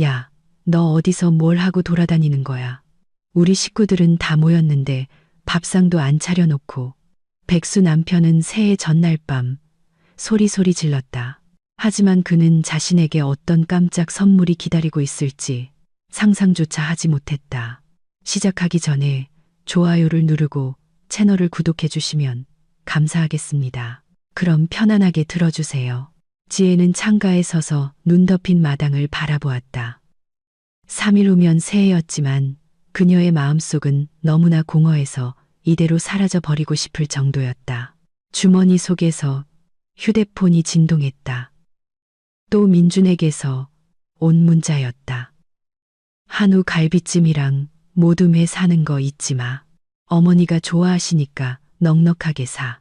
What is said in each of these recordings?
야, 너 어디서 뭘 하고 돌아다니는 거야? 우리 식구들은 다 모였는데 밥상도 안 차려놓고 백수 남편은 새해 전날 밤 소리소리 질렀다. 하지만 그는 자신에게 어떤 깜짝 선물이 기다리고 있을지 상상조차 하지 못했다. 시작하기 전에 좋아요를 누르고 채널을 구독해 주시면 감사하겠습니다. 그럼 편안하게 들어주세요. 지혜는 창가에 서서 눈 덮인 마당을 바라보았다. 3일 후면 새해였지만 그녀의 마음속은 너무나 공허해서 이대로 사라져 버리고 싶을 정도였다. 주머니 속에서 휴대폰이 진동했다. 또 민준에게서 온 문자였다. 한우 갈비찜이랑 모둠회 사는 거 잊지 마. 어머니가 좋아하시니까 넉넉하게 사.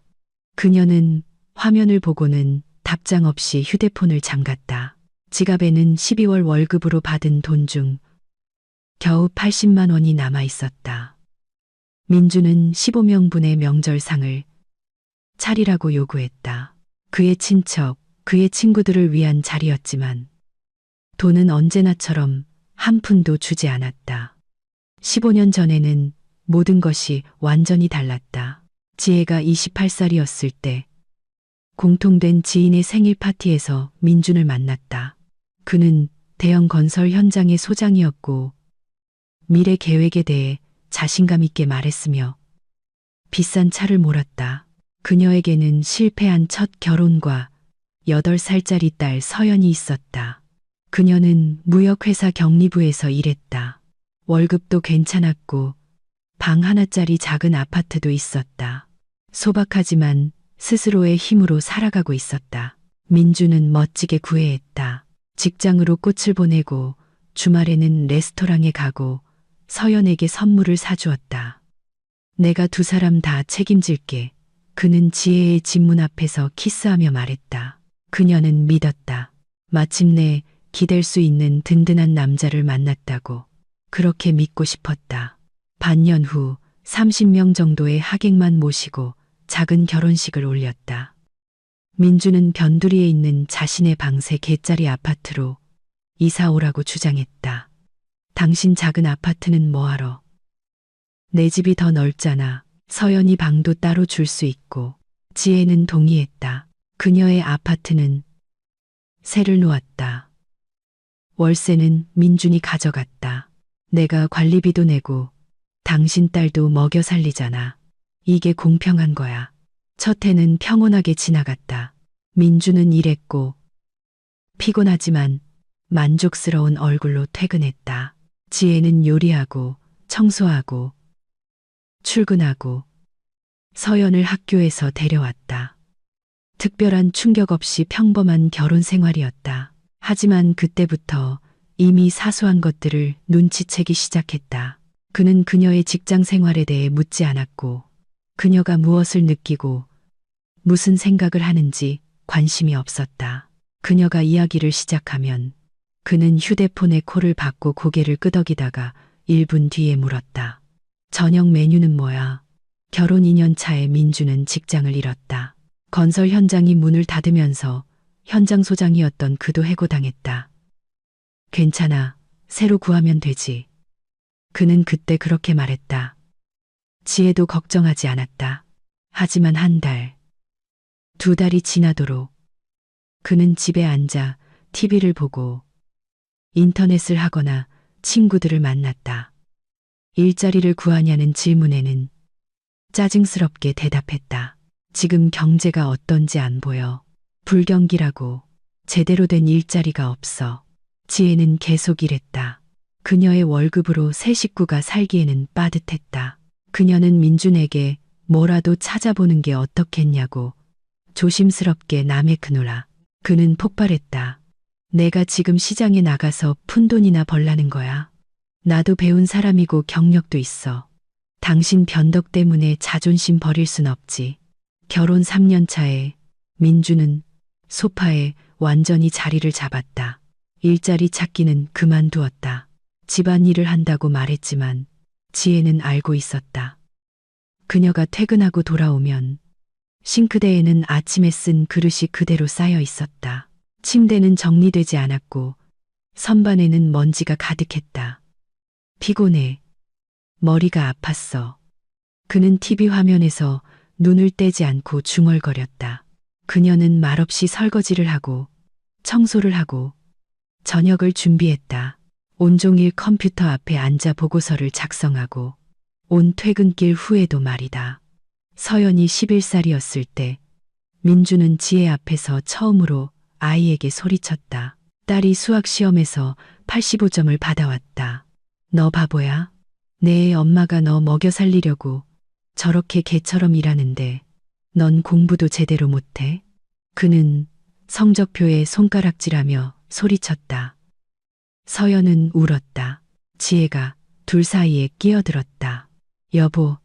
그녀는 화면을 보고는 답장 없이 휴대폰을 잠갔다. 지갑에는 12월 월급으로 받은 돈 중 겨우 80만 원이 남아 있었다. 민주는 15명분의 명절상을 차리라고 요구했다. 그의 친척, 그의 친구들을 위한 자리였지만 돈은 언제나처럼 한 푼도 주지 않았다. 15년 전에는 모든 것이 완전히 달랐다. 지혜가 28살이었을 때 공통된 지인의 생일 파티에서 민준을 만났다. 그는 대형 건설 현장의 소장이었고 미래 계획에 대해 자신감 있게 말했으며 비싼 차를 몰았다. 그녀에게는 실패한 첫 결혼과 8살짜리 딸 서연이 있었다. 그녀는 무역회사 격리부에서 일했다. 월급도 괜찮았고 방 하나짜리 작은 아파트도 있었다. 소박하지만 스스로의 힘으로 살아가고 있었다. 민주는 멋지게 구애했다. 직장으로 꽃을 보내고 주말에는 레스토랑에 가고 서연에게 선물을 사주었다. 내가 두 사람 다 책임질게. 그는 지혜의 집 문 앞에서 키스하며 말했다. 그녀는 믿었다. 마침내 기댈 수 있는 든든한 남자를 만났다고. 그렇게 믿고 싶었다. 반년 후 30명 정도의 하객만 모시고 작은 결혼식을 올렸다. 민주는 변두리에 있는 자신의 방 3개짜리 아파트로 이사 오라고 주장했다. 당신 작은 아파트는 뭐하러? 내 집이 더 넓잖아. 서연이 방도 따로 줄 수 있고. 지혜는 동의했다. 그녀의 아파트는 세를 놓았다. 월세는 민준이 가져갔다. 내가 관리비도 내고 당신 딸도 먹여 살리잖아. 이게 공평한 거야. 첫 해는 평온하게 지나갔다. 민주는 일했고 피곤하지만 만족스러운 얼굴로 퇴근했다. 지혜는 요리하고 청소하고 출근하고 서연을 학교에서 데려왔다. 특별한 충격 없이 평범한 결혼 생활이었다. 하지만 그때부터 이미 사소한 것들을 눈치채기 시작했다. 그는 그녀의 직장 생활에 대해 묻지 않았고 그녀가 무엇을 느끼고 무슨 생각을 하는지 관심이 없었다. 그녀가 이야기를 시작하면 그는 휴대폰에 콜을 받고 고개를 끄덕이다가 1분 뒤에 물었다. 저녁 메뉴는 뭐야? 결혼 2년 차에 민주는 직장을 잃었다. 건설 현장이 문을 닫으면서 현장 소장이었던 그도 해고당했다. 괜찮아. 새로 구하면 되지. 그는 그때 그렇게 말했다. 지혜도 걱정하지 않았다. 하지만 한 달, 2달이 지나도록 그는 집에 앉아 TV를 보고 인터넷을 하거나 친구들을 만났다. 일자리를 구하냐는 질문에는 짜증스럽게 대답했다. 지금 경제가 어떤지 안 보여. 불경기라고. 제대로 된 일자리가 없어. 지혜는 계속 일했다. 그녀의 월급으로 세 식구가 살기에는 빠듯했다. 그녀는 민준에게 뭐라도 찾아보는 게 어떻겠냐고 조심스럽게 나매크노라. 그는 폭발했다. 내가 지금 시장에 나가서 푼돈이나 벌라는 거야. 나도 배운 사람이고 경력도 있어. 당신 변덕 때문에 자존심 버릴 순 없지. 결혼 3년 차에 민주는 소파에 완전히 자리를 잡았다. 일자리 찾기는 그만두었다. 집안일을 한다고 말했지만 지혜는 알고 있었다. 그녀가 퇴근하고 돌아오면 싱크대에는 아침에 쓴 그릇이 그대로 쌓여 있었다. 침대는 정리되지 않았고 선반에는 먼지가 가득했다. 피곤해. 머리가 아팠어. 그는 TV 화면에서 눈을 떼지 않고 중얼거렸다. 그녀는 말없이 설거지를 하고 청소를 하고 저녁을 준비했다. 온종일 컴퓨터 앞에 앉아 보고서를 작성하고 온 퇴근길 후에도 말이다. 서연이 11살이었을 때 민주는 지혜 앞에서 처음으로 아이에게 소리쳤다. 딸이 수학 시험에서 85점을 받아왔다. 너 바보야? 내 엄마가 너 먹여 살리려고 저렇게 개처럼 일하는데 넌 공부도 제대로 못해? 그는 성적표에 손가락질하며 소리쳤다. 서연은 울었다. 지혜가 둘 사이에 끼어들었다. 여보,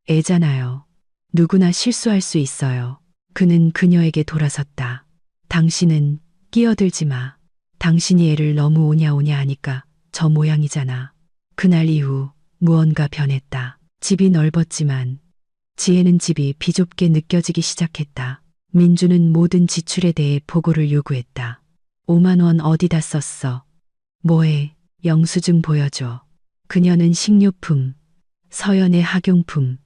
애잖아요. 누구나 실수할 수 있어요. 그는 그녀에게 돌아섰다. 당신은 끼어들지 마. 당신이 애를 너무 오냐오냐 하니까 저 모양이잖아. 그날 이후 무언가 변했다. 집이 넓었지만 지혜는 집이 비좁게 느껴지기 시작했다. 민주는 모든 지출에 대해 보고를 요구했다. 5만 원 어디다 썼어? 뭐해? 영수증 보여줘. 그녀는 식료품, 서연의 학용품,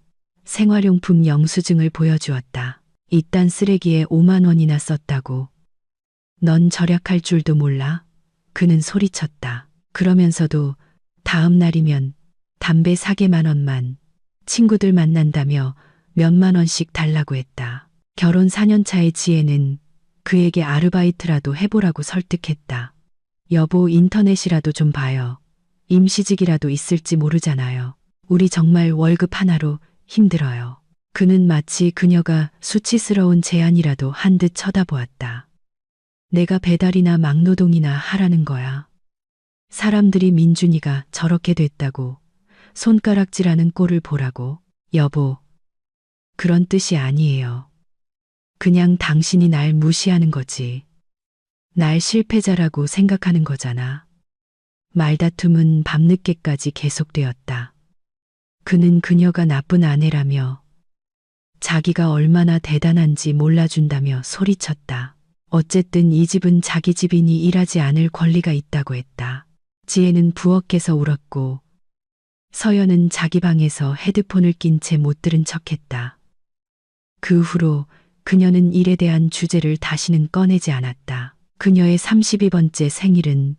생활용품 영수증을 보여주었다. 이딴 쓰레기에 5만 원이나 썼다고. 넌 절약할 줄도 몰라? 그는 소리쳤다. 그러면서도 다음 날이면 담배 사개만 원만, 친구들 만난다며 몇만 원씩 달라고 했다. 결혼 4년 차의 지혜는 그에게 아르바이트라도 해보라고 설득했다. 여보, 인터넷이라도 좀 봐요. 임시직이라도 있을지 모르잖아요. 우리 정말 월급 하나로 힘들어요. 그는 마치 그녀가 수치스러운 제안이라도 한 듯 쳐다보았다. 내가 배달이나 막노동이나 하라는 거야. 사람들이 민준이가 저렇게 됐다고 손가락질하는 꼴을 보라고. 여보, 그런 뜻이 아니에요. 그냥 당신이 날 무시하는 거지. 날 실패자라고 생각하는 거잖아. 말다툼은 밤늦게까지 계속되었다. 그는 그녀가 나쁜 아내라며 자기가 얼마나 대단한지 몰라준다며 소리쳤다. 어쨌든 이 집은 자기 집이니 일하지 않을 권리가 있다고 했다. 지혜는 부엌에서 울었고 서연은 자기 방에서 헤드폰을 낀 채 못 들은 척했다. 그 후로 그녀는 일에 대한 주제를 다시는 꺼내지 않았다. 그녀의 32번째 생일은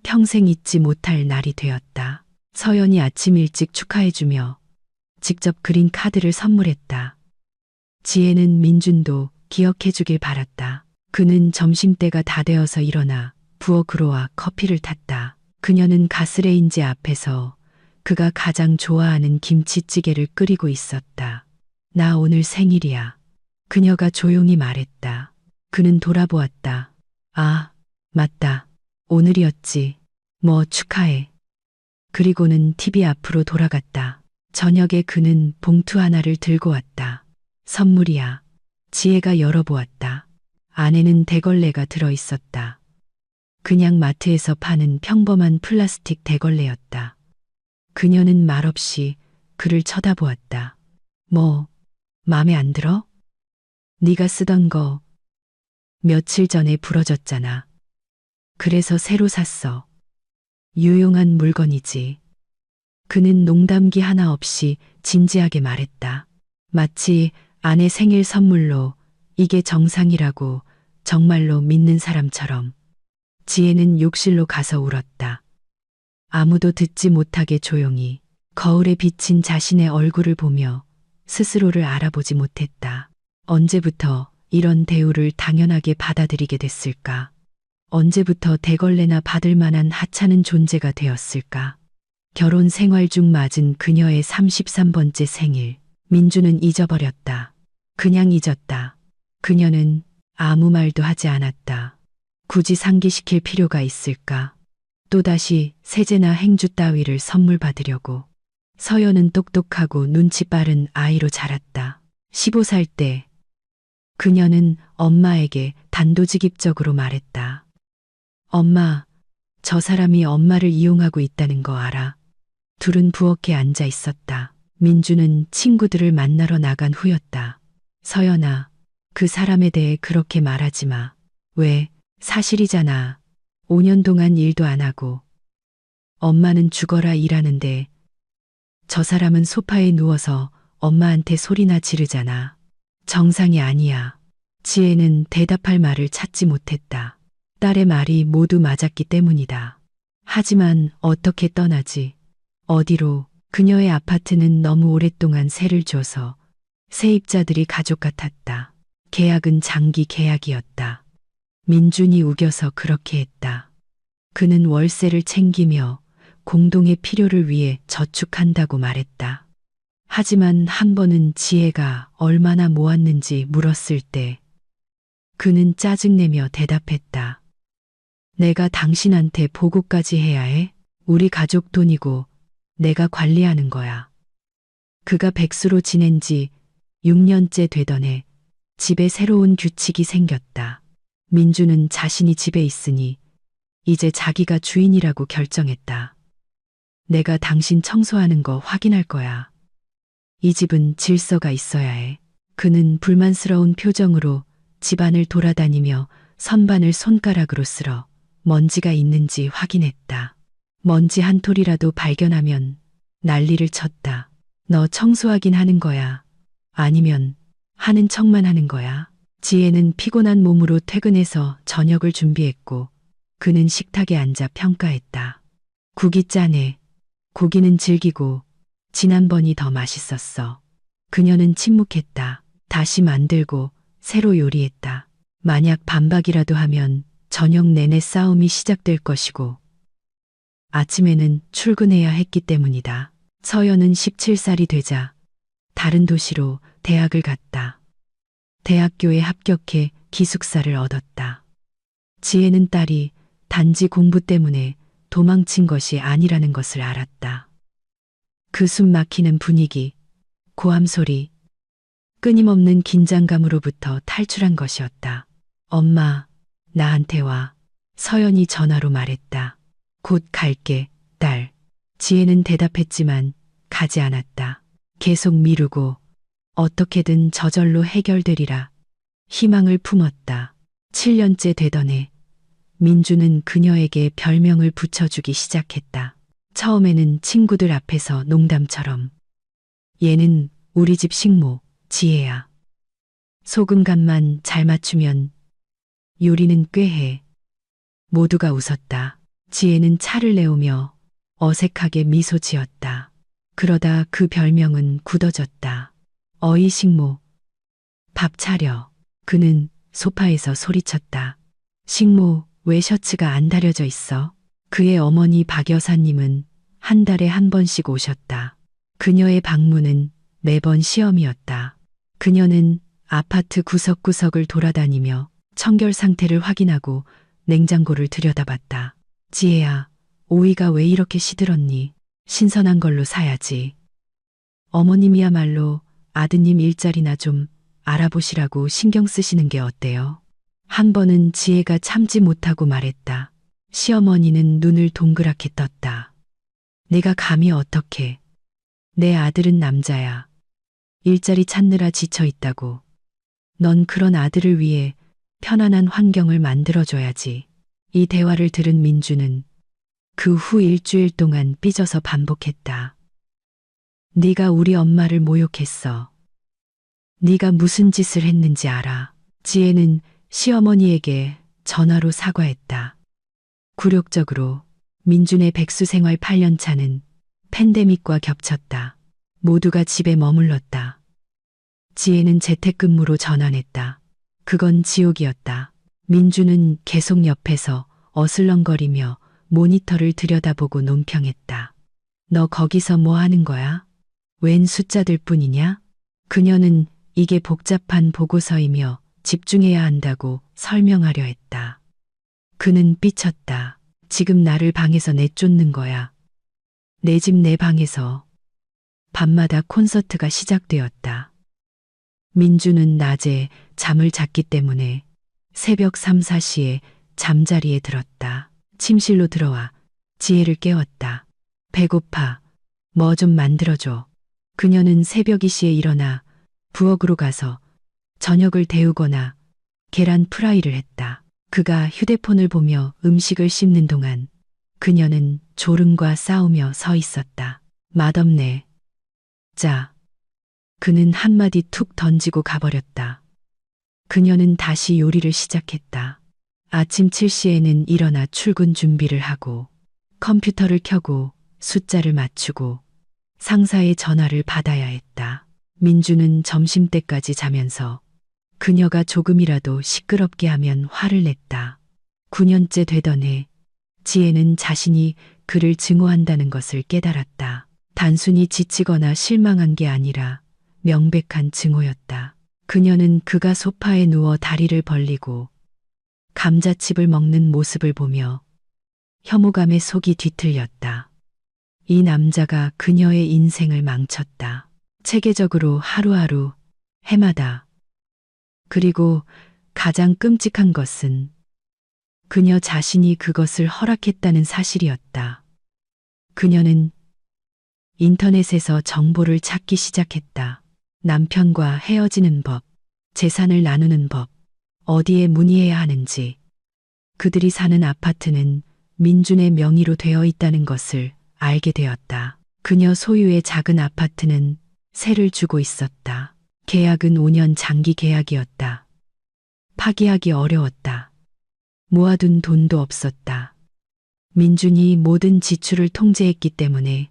평생 잊지 못할 날이 되었다. 서연이 아침 일찍 축하해주며 직접 그린 카드를 선물했다. 지혜는 민준도 기억해주길 바랐다. 그는 점심때가 다 되어서 일어나 부엌으로 와 커피를 탔다. 그녀는 가스레인지 앞에서 그가 가장 좋아하는 김치찌개를 끓이고 있었다. 나 오늘 생일이야. 그녀가 조용히 말했다. 그는 돌아보았다. 아, 맞다. 오늘이었지. 뭐 축하해. 그리고는 TV 앞으로 돌아갔다. 저녁에 그는 봉투 하나를 들고 왔다. 선물이야. 지혜가 열어보았다. 안에는 대걸레가 들어있었다. 그냥 마트에서 파는 평범한 플라스틱 대걸레였다. 그녀는 말없이 그를 쳐다보았다. 뭐, 맘에 안 들어? 네가 쓰던 거 며칠 전에 부러졌잖아. 그래서 새로 샀어. 유용한 물건이지. 그는 농담기 하나 없이 진지하게 말했다. 마치 아내 생일 선물로 이게 정상이라고 정말로 믿는 사람처럼. 지혜는 욕실로 가서 울었다. 아무도 듣지 못하게 조용히 거울에 비친 자신의 얼굴을 보며 스스로를 알아보지 못했다. 언제부터 이런 대우를 당연하게 받아들이게 됐을까? 언제부터 대걸레나 받을 만한 하찮은 존재가 되었을까? 결혼 생활 중 맞은 그녀의 33번째 생일. 민주는 잊어버렸다. 그냥 잊었다. 그녀는 아무 말도 하지 않았다. 굳이 상기시킬 필요가 있을까? 또다시 세제나 행주 따위를 선물 받으려고. 서연은 똑똑하고 눈치 빠른 아이로 자랐다. 15살 때 그녀는 엄마에게 단도직입적으로 말했다. 엄마, 저 사람이 엄마를 이용하고 있다는 거 알아? 둘은 부엌에 앉아 있었다. 민주는 친구들을 만나러 나간 후였다. 서연아, 그 사람에 대해 그렇게 말하지 마. 왜? 사실이잖아. 5년 동안 일도 안 하고 엄마는 죽어라 일하는데 저 사람은 소파에 누워서 엄마한테 소리나 지르잖아. 정상이 아니야. 지혜는 대답할 말을 찾지 못했다. 딸의 말이 모두 맞았기 때문이다. 하지만 어떻게 떠나지? 어디로? 그녀의 아파트는 너무 오랫동안 세를 줘서 세입자들이 가족 같았다. 계약은 장기 계약이었다. 민준이 우겨서 그렇게 했다. 그는 월세를 챙기며 공동의 필요를 위해 저축한다고 말했다. 하지만 한 번은 지혜가 얼마나 모았는지 물었을 때 그는 짜증내며 대답했다. 내가 당신한테 보고까지 해야 해? 우리 가족 돈이고 내가 관리하는 거야. 그가 백수로 지낸 지 6년째 되던 해 집에 새로운 규칙이 생겼다. 민주는 자신이 집에 있으니 이제 자기가 주인이라고 결정했다. 내가 당신 청소하는 거 확인할 거야. 이 집은 질서가 있어야 해. 그는 불만스러운 표정으로 집안을 돌아다니며 선반을 손가락으로 쓸어 먼지가 있는지 확인했다. 먼지 한 톨이라도 발견하면 난리를 쳤다. 너 청소하긴 하는 거야. 아니면 하는 척만 하는 거야. 지혜는 피곤한 몸으로 퇴근해서 저녁을 준비했고 그는 식탁에 앉아 평가했다. 국이 짜네. 고기는 질기고 지난번이 더 맛있었어. 그녀는 침묵했다. 다시 만들고 새로 요리했다. 만약 반박이라도 하면 저녁 내내 싸움이 시작될 것이고 아침에는 출근해야 했기 때문이다. 서연은 17살이 되자 다른 도시로 대학을 갔다. 대학교에 합격해 기숙사를 얻었다. 지혜는 딸이 단지 공부 때문에 도망친 것이 아니라는 것을 알았다. 그 숨 막히는 분위기, 고함 소리, 끊임없는 긴장감으로부터 탈출한 것이었다. 엄마, 나한테 와. 서연이 전화로 말했다. 곧 갈게, 딸. 지혜는 대답했지만 가지 않았다. 계속 미루고 어떻게든 저절로 해결되리라 희망을 품었다. 7년째 되던 해 민주는 그녀에게 별명을 붙여주기 시작했다. 처음에는 친구들 앞에서 농담처럼 얘는 우리 집 식모 지혜야. 소금 간만 잘 맞추면 요리는 꽤 해. 모두가 웃었다. 지혜는 차를 내오며 어색하게 미소 지었다. 그러다 그 별명은 굳어졌다. 어이 식모. 밥 차려. 그는 소파에서 소리쳤다. 식모, 왜 셔츠가 안 다려져 있어? 그의 어머니 박 여사님은 한 달에 한 번씩 오셨다. 그녀의 방문은 매번 시험이었다. 그녀는 아파트 구석구석을 돌아다니며 청결 상태를 확인하고 냉장고를 들여다봤다. 지혜야, 오이가 왜 이렇게 시들었니? 신선한 걸로 사야지. 어머님이야말로 아드님 일자리나 좀 알아보시라고 신경 쓰시는 게 어때요? 한 번은 지혜가 참지 못하고 말했다. 시어머니는 눈을 동그랗게 떴다. 네가 감히 어떻게? 내 아들은 남자야. 일자리 찾느라 지쳐 있다고. 넌 그런 아들을 위해 편안한 환경을 만들어줘야지. 이 대화를 들은 민주는 그 후 일주일 동안 삐져서 반복했다. 네가 우리 엄마를 모욕했어. 네가 무슨 짓을 했는지 알아. 지혜는 시어머니에게 전화로 사과했다. 굴욕적으로 민준의 백수 생활 8년 차는 팬데믹과 겹쳤다. 모두가 집에 머물렀다. 지혜는 재택근무로 전환했다. 그건 지옥이었다. 민주는 계속 옆에서 어슬렁거리며 모니터를 들여다보고 논평했다. 너 거기서 뭐 하는 거야? 웬 숫자들 뿐이냐? 그녀는 이게 복잡한 보고서이며 집중해야 한다고 설명하려 했다. 그는 삐쳤다. 지금 나를 방에서 내쫓는 거야. 내 집 내 방에서. 밤마다 콘서트가 시작되었다. 민주는 낮에 잠을 잤기 때문에 새벽 3, 4시에 잠자리에 들었다. 침실로 들어와 지혜를 깨웠다. 배고파. 뭐 좀 만들어줘. 그녀는 새벽 2시에 일어나 부엌으로 가서 저녁을 데우거나 계란 프라이를 했다. 그가 휴대폰을 보며 음식을 씹는 동안 그녀는 졸음과 싸우며 서 있었다. 맛없네. 자. 그는 한마디 툭 던지고 가버렸다. 그녀는 다시 요리를 시작했다. 아침 7시에는 일어나 출근 준비를 하고 컴퓨터를 켜고 숫자를 맞추고 상사의 전화를 받아야 했다. 민주는 점심때까지 자면서 그녀가 조금이라도 시끄럽게 하면 화를 냈다. 9년째 되던 해 지혜는 자신이 그를 증오한다는 것을 깨달았다. 단순히 지치거나 실망한 게 아니라 명백한 증오였다. 그녀는 그가 소파에 누워 다리를 벌리고 감자칩을 먹는 모습을 보며 혐오감에 속이 뒤틀렸다. 이 남자가 그녀의 인생을 망쳤다. 체계적으로 하루하루, 해마다. 그리고 가장 끔찍한 것은 그녀 자신이 그것을 허락했다는 사실이었다. 그녀는 인터넷에서 정보를 찾기 시작했다. 남편과 헤어지는 법, 재산을 나누는 법, 어디에 문의해야 하는지, 그들이 사는 아파트는 민준의 명의로 되어 있다는 것을 알게 되었다. 그녀 소유의 작은 아파트는 세를 주고 있었다. 계약은 5년 장기 계약이었다. 파기하기 어려웠다. 모아둔 돈도 없었다. 민준이 모든 지출을 통제했기 때문에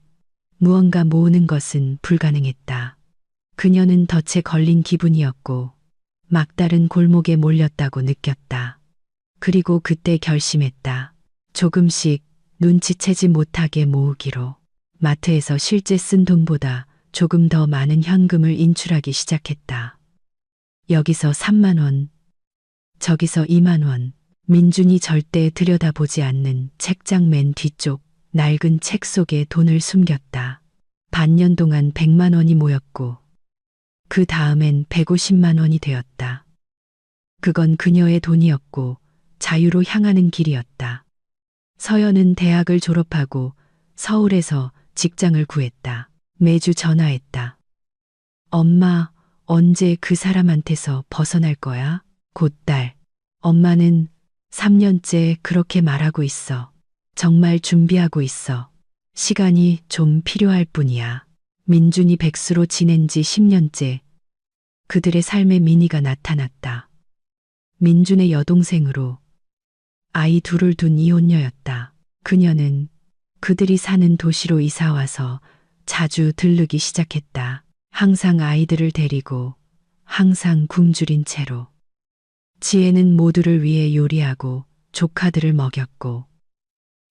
무언가 모으는 것은 불가능했다. 그녀는 덫에 걸린 기분이었고 막다른 골목에 몰렸다고 느꼈다. 그리고 그때 결심했다. 조금씩 눈치채지 못하게 모으기로. 마트에서 실제 쓴 돈보다 조금 더 많은 현금을 인출하기 시작했다. 여기서 3만 원, 저기서 2만 원. 민준이 절대 들여다보지 않는 책장 맨 뒤쪽 낡은 책 속에 돈을 숨겼다. 반년 동안 100만 원이 모였고 그 다음엔 150만 원이 되었다. 그건 그녀의 돈이었고 자유로 향하는 길이었다. 서연은 대학을 졸업하고 서울에서 직장을 구했다. 매주 전화했다. 엄마, 언제 그 사람한테서 벗어날 거야? 곧 딸. 엄마는 3년째 그렇게 말하고 있어. 정말 준비하고 있어. 시간이 좀 필요할 뿐이야. 민준이 백수로 지낸 지 10년째 그들의 삶에 미니가 나타났다. 민준의 여동생으로 아이 둘을 둔 이혼녀였다. 그녀는 그들이 사는 도시로 이사와서 자주 들르기 시작했다. 항상 아이들을 데리고 항상 굶주린 채로. 지혜는 모두를 위해 요리하고 조카들을 먹였고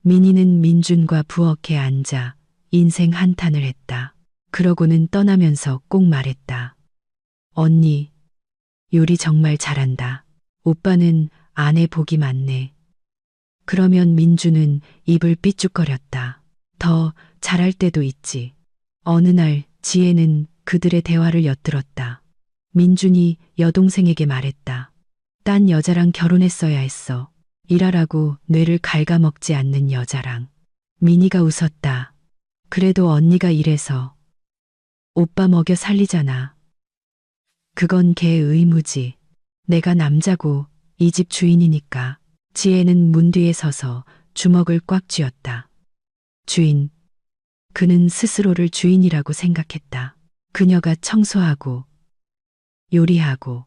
민희는 민준과 부엌에 앉아 인생 한탄을 했다. 그러고는 떠나면서 꼭 말했다. 언니, 요리 정말 잘한다. 오빠는 아내 복이 많네. 그러면 민준은 입을 삐죽거렸다. 더 잘할 때도 있지. 어느 날 지혜는 그들의 대화를 엿들었다. 민준이 여동생에게 말했다. 딴 여자랑 결혼했어야 했어. 일하라고 뇌를 갉아먹지 않는 여자랑. 민희가 웃었다. 그래도 언니가 일해서 오빠 먹여 살리잖아. 그건 걔 의무지. 내가 남자고 이 집 주인이니까. 지혜는 문 뒤에 서서 주먹을 꽉 쥐었다. 주인. 그는 스스로를 주인이라고 생각했다. 그녀가 청소하고 요리하고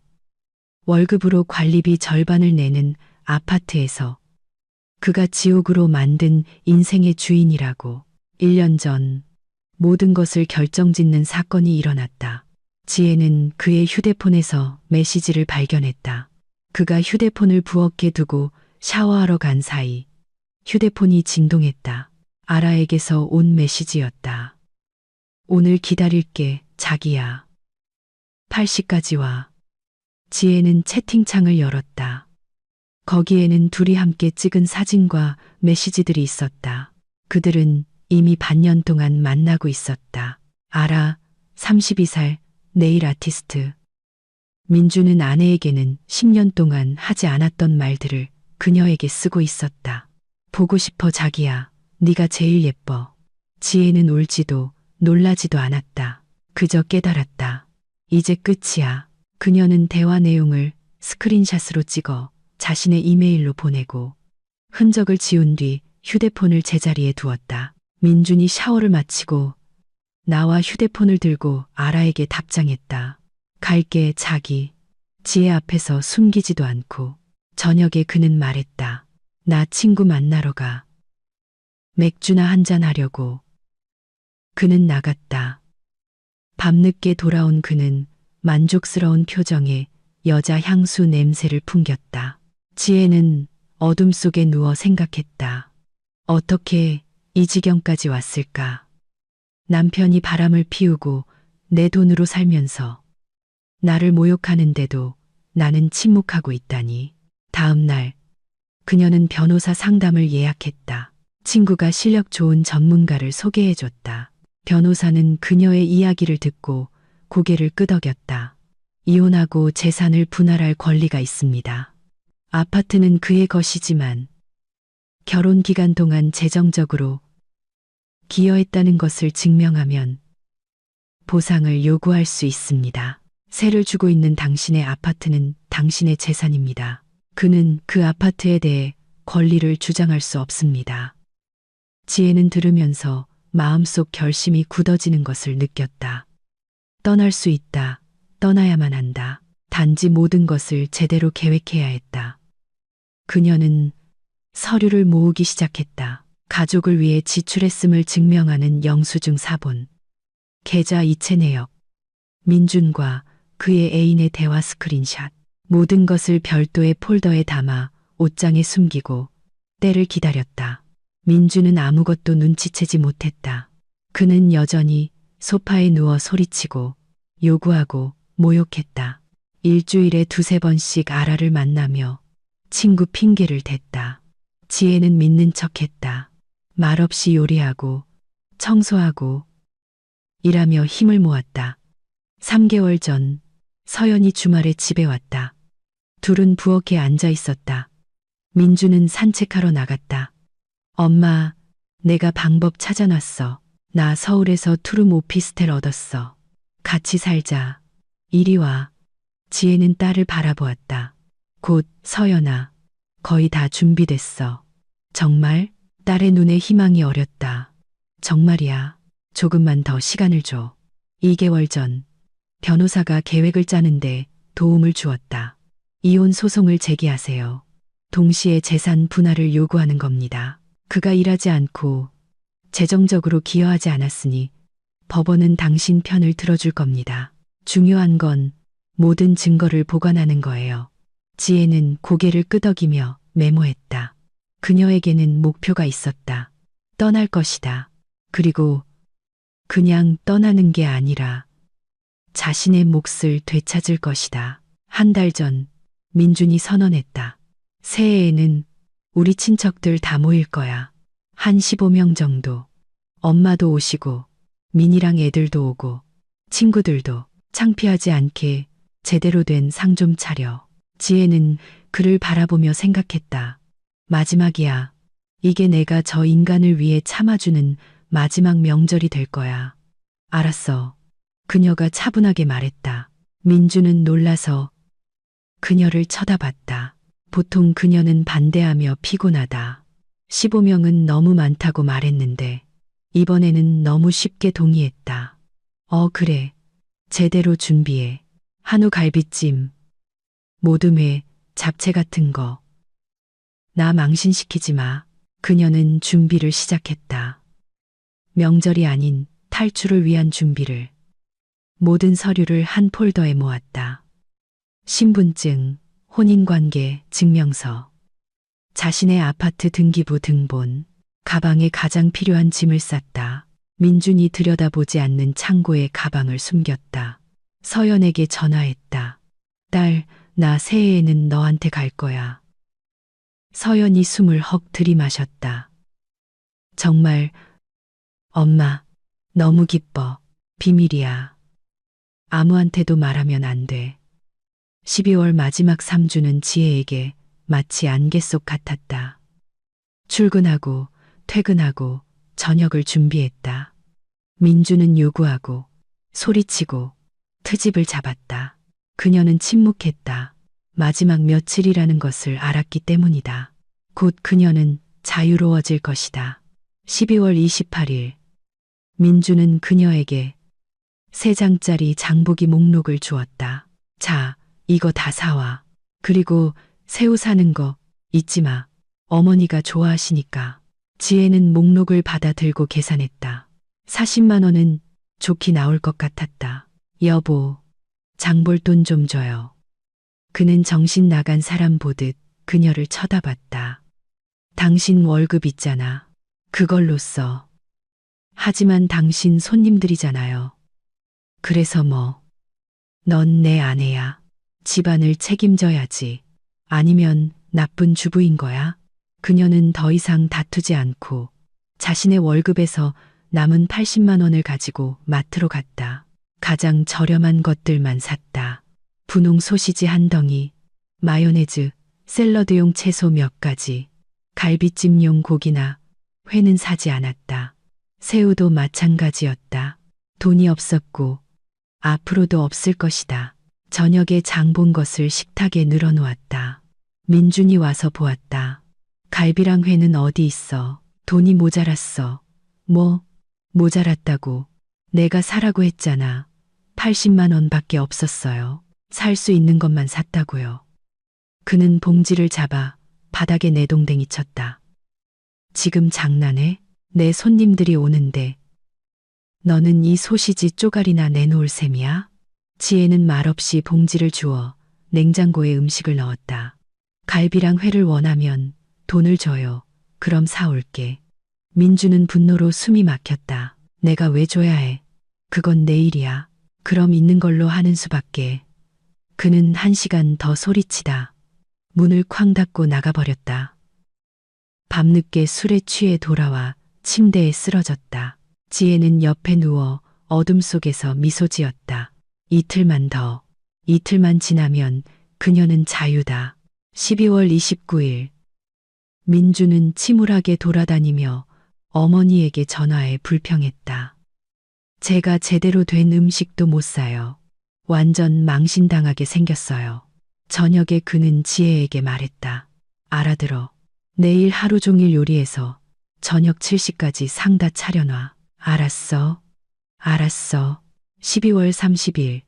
월급으로 관리비 절반을 내는 아파트에서 그가 지옥으로 만든 인생의 주인이라고. 1년 전 모든 것을 결정짓는 사건이 일어났다. 지혜는 그의 휴대폰에서 메시지를 발견했다. 그가 휴대폰을 부엌에 두고 샤워하러 간 사이 휴대폰이 진동했다. 아라에게서 온 메시지였다. 오늘 기다릴게, 자기야. 8시까지 와. 지혜는 채팅창을 열었다. 거기에는 둘이 함께 찍은 사진과 메시지들이 있었다. 그들은 이미 반년 동안 만나고 있었다. 아라, 32살, 네일 아티스트. 민주는 아내에게는 10년 동안 하지 않았던 말들을 그녀에게 쓰고 있었다. 보고 싶어 자기야. 네가 제일 예뻐. 지혜는 울지도 놀라지도 않았다. 그저 깨달았다. 이제 끝이야. 그녀는 대화 내용을 스크린샷으로 찍어 자신의 이메일로 보내고 흔적을 지운 뒤 휴대폰을 제자리에 두었다. 민준이 샤워를 마치고 나와 휴대폰을 들고 아라에게 답장했다. 갈게 자기. 지혜 앞에서 숨기지도 않고. 저녁에 그는 말했다. 나 친구 만나러 가. 맥주나 한잔 하려고. 그는 나갔다. 밤늦게 돌아온 그는 만족스러운 표정에 여자 향수 냄새를 풍겼다. 지혜는 어둠 속에 누워 생각했다. 어떻게 이 지경까지 왔을까? 남편이 바람을 피우고 내 돈으로 살면서 나를 모욕하는데도 나는 침묵하고 있다니. 다음 날 그녀는 변호사 상담을 예약했다. 친구가 실력 좋은 전문가를 소개해줬다. 변호사는 그녀의 이야기를 듣고 고개를 끄덕였다. 이혼하고 재산을 분할할 권리가 있습니다. 아파트는 그의 것이지만 결혼 기간 동안 재정적으로 기여했다는 것을 증명하면 보상을 요구할 수 있습니다. 세를 주고 있는 당신의 아파트는 당신의 재산입니다. 그는 그 아파트에 대해 권리를 주장할 수 없습니다. 지혜는 들으면서 마음속 결심이 굳어지는 것을 느꼈다. 떠날 수 있다. 떠나야만 한다. 단지 모든 것을 제대로 계획해야 했다. 그녀는 서류를 모으기 시작했다. 가족을 위해 지출했음을 증명하는 영수증 사본, 계좌 이체 내역, 민준과 그의 애인의 대화 스크린샷, 모든 것을 별도의 폴더에 담아 옷장에 숨기고 때를 기다렸다. 민준은 아무것도 눈치채지 못했다. 그는 여전히 소파에 누워 소리치고 요구하고 모욕했다. 일주일에 두세 번씩 아라를 만나며 친구 핑계를 댔다. 지혜는 믿는 척했다. 말없이 요리하고 청소하고 일하며 힘을 모았다. 3개월 전 서연이 주말에 집에 왔다. 둘은 부엌에 앉아 있었다. 민주는 산책하러 나갔다. 엄마, 내가 방법 찾아놨어. 나 서울에서 투룸 오피스텔 얻었어. 같이 살자. 이리 와. 지혜는 딸을 바라보았다. 곧 서연아, 거의 다 준비됐어. 정말? 딸의 눈에 희망이 어렸다. 정말이야. 조금만 더 시간을 줘. 2개월 전 변호사가 계획을 짜는데 도움을 주었다. 이혼 소송을 제기하세요. 동시에 재산 분할을 요구하는 겁니다. 그가 일하지 않고 재정적으로 기여하지 않았으니 법원은 당신 편을 들어줄 겁니다. 중요한 건 모든 증거를 보관하는 거예요. 지혜는 고개를 끄덕이며 메모했다. 그녀에게는 목표가 있었다. 떠날 것이다. 그리고 그냥 떠나는 게 아니라 자신의 몫을 되찾을 것이다. 한 달 전 민준이 선언했다. 새해에는 우리 친척들 다 모일 거야. 한 15명 정도. 엄마도 오시고 민이랑 애들도 오고 친구들도. 창피하지 않게 제대로 된 상 좀 차려. 지혜는 그를 바라보며 생각했다. 마지막이야. 이게 내가 저 인간을 위해 참아주는 마지막 명절이 될 거야. 알았어. 그녀가 차분하게 말했다. 민주는 놀라서 그녀를 쳐다봤다. 보통 그녀는 반대하며 피곤하다. 15명은 너무 많다고 말했는데 이번에는 너무 쉽게 동의했다. 그래. 제대로 준비해. 한우 갈비찜, 모둠회, 잡채 같은 거. 나 망신시키지 마. 그녀는 준비를 시작했다. 명절이 아닌 탈출을 위한 준비를. 모든 서류를 한 폴더에 모았다. 신분증, 혼인관계, 증명서, 자신의 아파트 등기부 등본, 가방에 가장 필요한 짐을 쌌다. 민준이 들여다보지 않는 창고에 가방을 숨겼다. 서연에게 전화했다. 딸, 나 새해에는 너한테 갈 거야. 서연이 숨을 헉 들이마셨다. 정말, 엄마, 너무 기뻐. 비밀이야. 아무한테도 말하면 안 돼. 12월 마지막 3주는 지혜에게 마치 안개 속 같았다. 출근하고 퇴근하고 저녁을 준비했다. 민주는 요구하고 소리치고 트집을 잡았다. 그녀는 침묵했다. 마지막 며칠이라는 것을 알았기 때문이다. 곧 그녀는 자유로워질 것이다. 12월 28일, 민주는 그녀에게 3장짜리 장보기 목록을 주었다. 자, 이거 다 사와. 그리고 새우 사는 거 잊지 마. 어머니가 좋아하시니까. 지혜는 목록을 받아 들고 계산했다. 40만 원은 좋게 나올 것 같았다. 여보, 장볼 돈 좀 줘요. 그는 정신 나간 사람 보듯 그녀를 쳐다봤다. 당신 월급 있잖아. 그걸로 써. 하지만 당신 손님들이잖아요. 그래서 뭐? 넌 내 아내야. 집안을 책임져야지. 아니면 나쁜 주부인 거야? 그녀는 더 이상 다투지 않고 자신의 월급에서 남은 80만 원을 가지고 마트로 갔다. 가장 저렴한 것들만 샀다. 분홍 소시지 한 덩이, 마요네즈, 샐러드용 채소 몇 가지, 갈비찜용 고기나 회는 사지 않았다. 새우도 마찬가지였다. 돈이 없었고 앞으로도 없을 것이다. 저녁에 장 본 것을 식탁에 늘어놓았다. 민준이 와서 보았다. 갈비랑 회는 어디 있어? 돈이 모자랐어. 뭐? 모자랐다고. 내가 사라고 했잖아. 80만 원밖에 없었어요. 살 수 있는 것만 샀다고요. 그는 봉지를 잡아 바닥에 내동댕이 쳤다. 지금 장난해? 내 손님들이 오는데 너는 이 소시지 쪼가리나 내놓을 셈이야? 지혜는 말없이 봉지를 주어 냉장고에 음식을 넣었다. 갈비랑 회를 원하면 돈을 줘요. 그럼 사올게. 민주는 분노로 숨이 막혔다. 내가 왜 줘야 해? 그건 내 일이야. 그럼 있는 걸로 하는 수밖에. 그는 1시간 더 소리치다 문을 쾅 닫고 나가버렸다. 밤늦게 술에 취해 돌아와 침대에 쓰러졌다. 지혜는 옆에 누워 어둠 속에서 미소 지었다. 이틀만 더. 이틀만 지나면 그녀는 자유다. 12월 29일. 민주는 침울하게 돌아다니며 어머니에게 전화해 불평했다. 제가 제대로 된 음식도 못 사요. 완전 망신당하게 생겼어요. 저녁에 그는 지혜에게 말했다. 알아들어. 내일 하루 종일 요리해서 저녁 7시까지 상 다 차려놔. 알았어. 알았어. 12월 30일.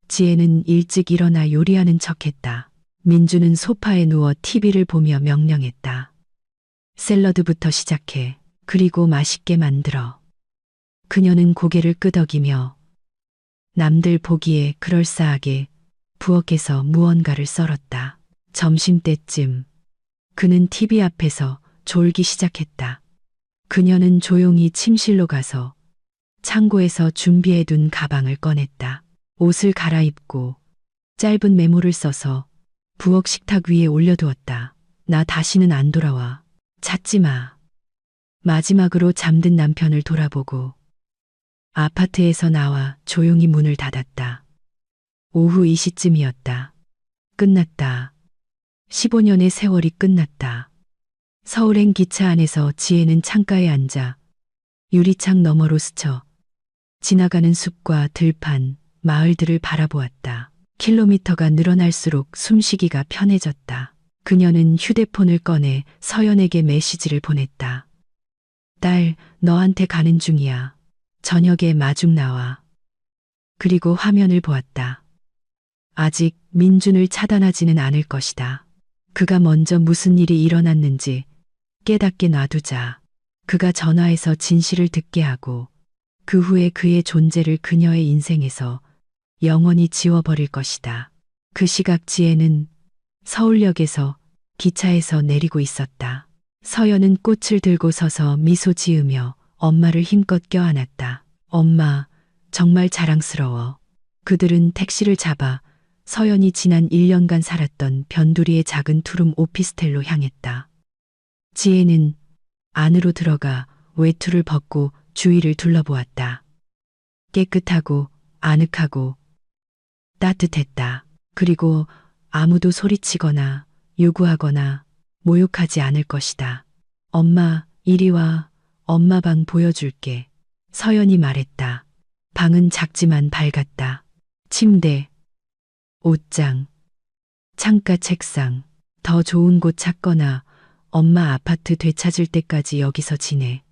지혜는 일찍 일어나 요리하는 척했다. 민주는 소파에 누워 TV를 보며 명령했다. 샐러드부터 시작해. 그리고 맛있게 만들어. 그녀는 고개를 끄덕이며 남들 보기에 그럴싸하게 부엌에서 무언가를 썰었다. 점심때쯤 그는 TV 앞에서 졸기 시작했다. 그녀는 조용히 침실로 가서 창고에서 준비해둔 가방을 꺼냈다. 옷을 갈아입고 짧은 메모를 써서 부엌 식탁 위에 올려두었다. 나 다시는 안 돌아와. 찾지 마. 마지막으로 잠든 남편을 돌아보고 아파트에서 나와 조용히 문을 닫았다. 오후 2시쯤이었다. 끝났다. 15년의 세월이 끝났다. 서울행 기차 안에서 지혜는 창가에 앉아 유리창 너머로 스쳐 지나가는 숲과 들판, 마을들을 바라보았다. 킬로미터가 늘어날수록 숨쉬기가 편해졌다. 그녀는 휴대폰을 꺼내 서연에게 메시지를 보냈다. 딸, 너한테 가는 중이야. 저녁에 마중 나와. 그리고 화면을 보았다. 아직 민준을 차단하지는 않을 것이다. 그가 먼저 무슨 일이 일어났는지 깨닫게 놔두자. 그가 전화해서 진실을 듣게 하고 그 후에 그의 존재를 그녀의 인생에서 영원히 지워버릴 것이다. 그 시각 지혜는 서울역에서 기차에서 내리고 있었다. 서연은 꽃을 들고 서서 미소 지으며 엄마를 힘껏 껴안았다. 엄마, 정말 자랑스러워. 그들은 택시를 잡아 서연이 지난 1년간 살았던 변두리의 작은 투룸 오피스텔로 향했다. 지혜는 안으로 들어가 외투를 벗고 주위를 둘러보았다. 깨끗하고 아늑하고 따뜻했다. 그리고 아무도 소리치거나 요구하거나 모욕하지 않을 것이다. 엄마, 이리 와. 엄마 방 보여줄게. 서연이 말했다. 방은 작지만 밝았다. 침대, 옷장, 창가 책상, 더 좋은 곳 찾거나 엄마 아파트 되찾을 때까지 여기서 지내.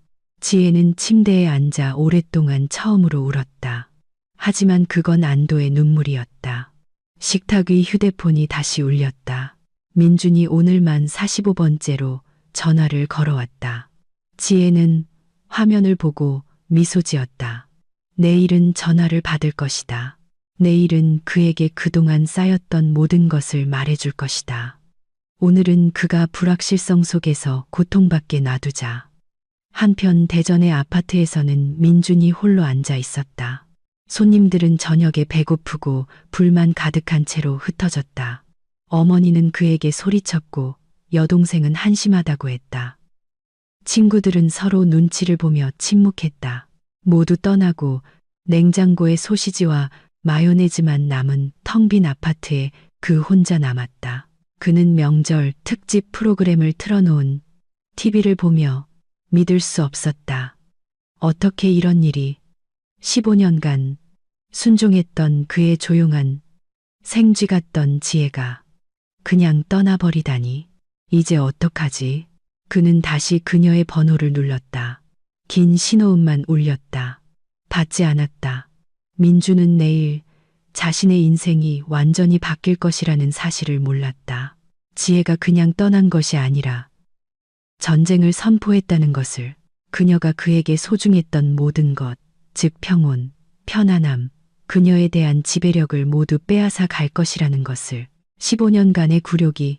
지혜는 침대에 앉아 오랫동안 처음으로 울었다. 하지만 그건 안도의 눈물이었다. 식탁 위 휴대폰이 다시 울렸다. 민준이 오늘만 45번째로 전화를 걸어왔다. 지혜는 화면을 보고 미소 지었다. 내일은 전화를 받을 것이다. 내일은 그에게 그동안 쌓였던 모든 것을 말해줄 것이다. 오늘은 그가 불확실성 속에서 고통받게 놔두자. 한편 대전의 아파트에서는 민준이 홀로 앉아 있었다. 손님들은 저녁에 배고프고 불만 가득한 채로 흩어졌다. 어머니는 그에게 소리쳤고 여동생은 한심하다고 했다. 친구들은 서로 눈치를 보며 침묵했다. 모두 떠나고 냉장고에 소시지와 마요네즈만 남은 텅 빈 아파트에 그 혼자 남았다. 그는 명절 특집 프로그램을 틀어놓은 TV를 보며 믿을 수 없었다. 어떻게 이런 일이 15년간 순종했던 그의 조용한 생쥐 같던 지혜가 그냥 떠나버리다니. 이제 어떡하지? 그는 다시 그녀의 번호를 눌렀다. 긴 신호음만 울렸다. 받지 않았다. 민주는 내일 자신의 인생이 완전히 바뀔 것이라는 사실을 몰랐다. 지혜가 그냥 떠난 것이 아니라 전쟁을 선포했다는 것을, 그녀가 그에게 소중했던 모든 것, 즉 평온, 편안함, 그녀에 대한 지배력을 모두 빼앗아 갈 것이라는 것을, 15년간의 굴욕이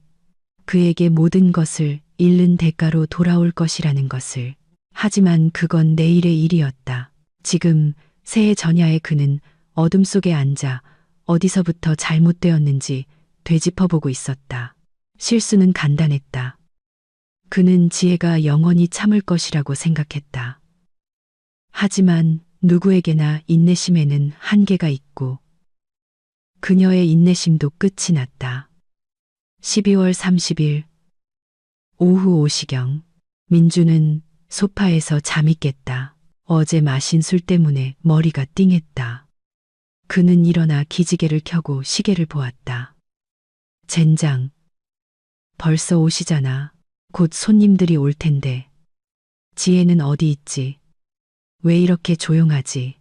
그에게 모든 것을 잃는 대가로 돌아올 것이라는 것을. 하지만 그건 내일의 일이었다. 지금 새해 전야에 그는 어둠 속에 앉아 어디서부터 잘못되었는지 되짚어보고 있었다. 실수는 간단했다. 그는 지혜가 영원히 참을 것이라고 생각했다. 하지만 누구에게나 인내심에는 한계가 있고 그녀의 인내심도 끝이 났다. 12월 30일 오후 5시경 민주는 소파에서 잠이 깼다. 어제 마신 술 때문에 머리가 띵했다. 그는 일어나 기지개를 켜고 시계를 보았다. 젠장. 벌써 오시잖아. 곧 손님들이 올 텐데. 지혜는 어디 있지? 왜 이렇게 조용하지?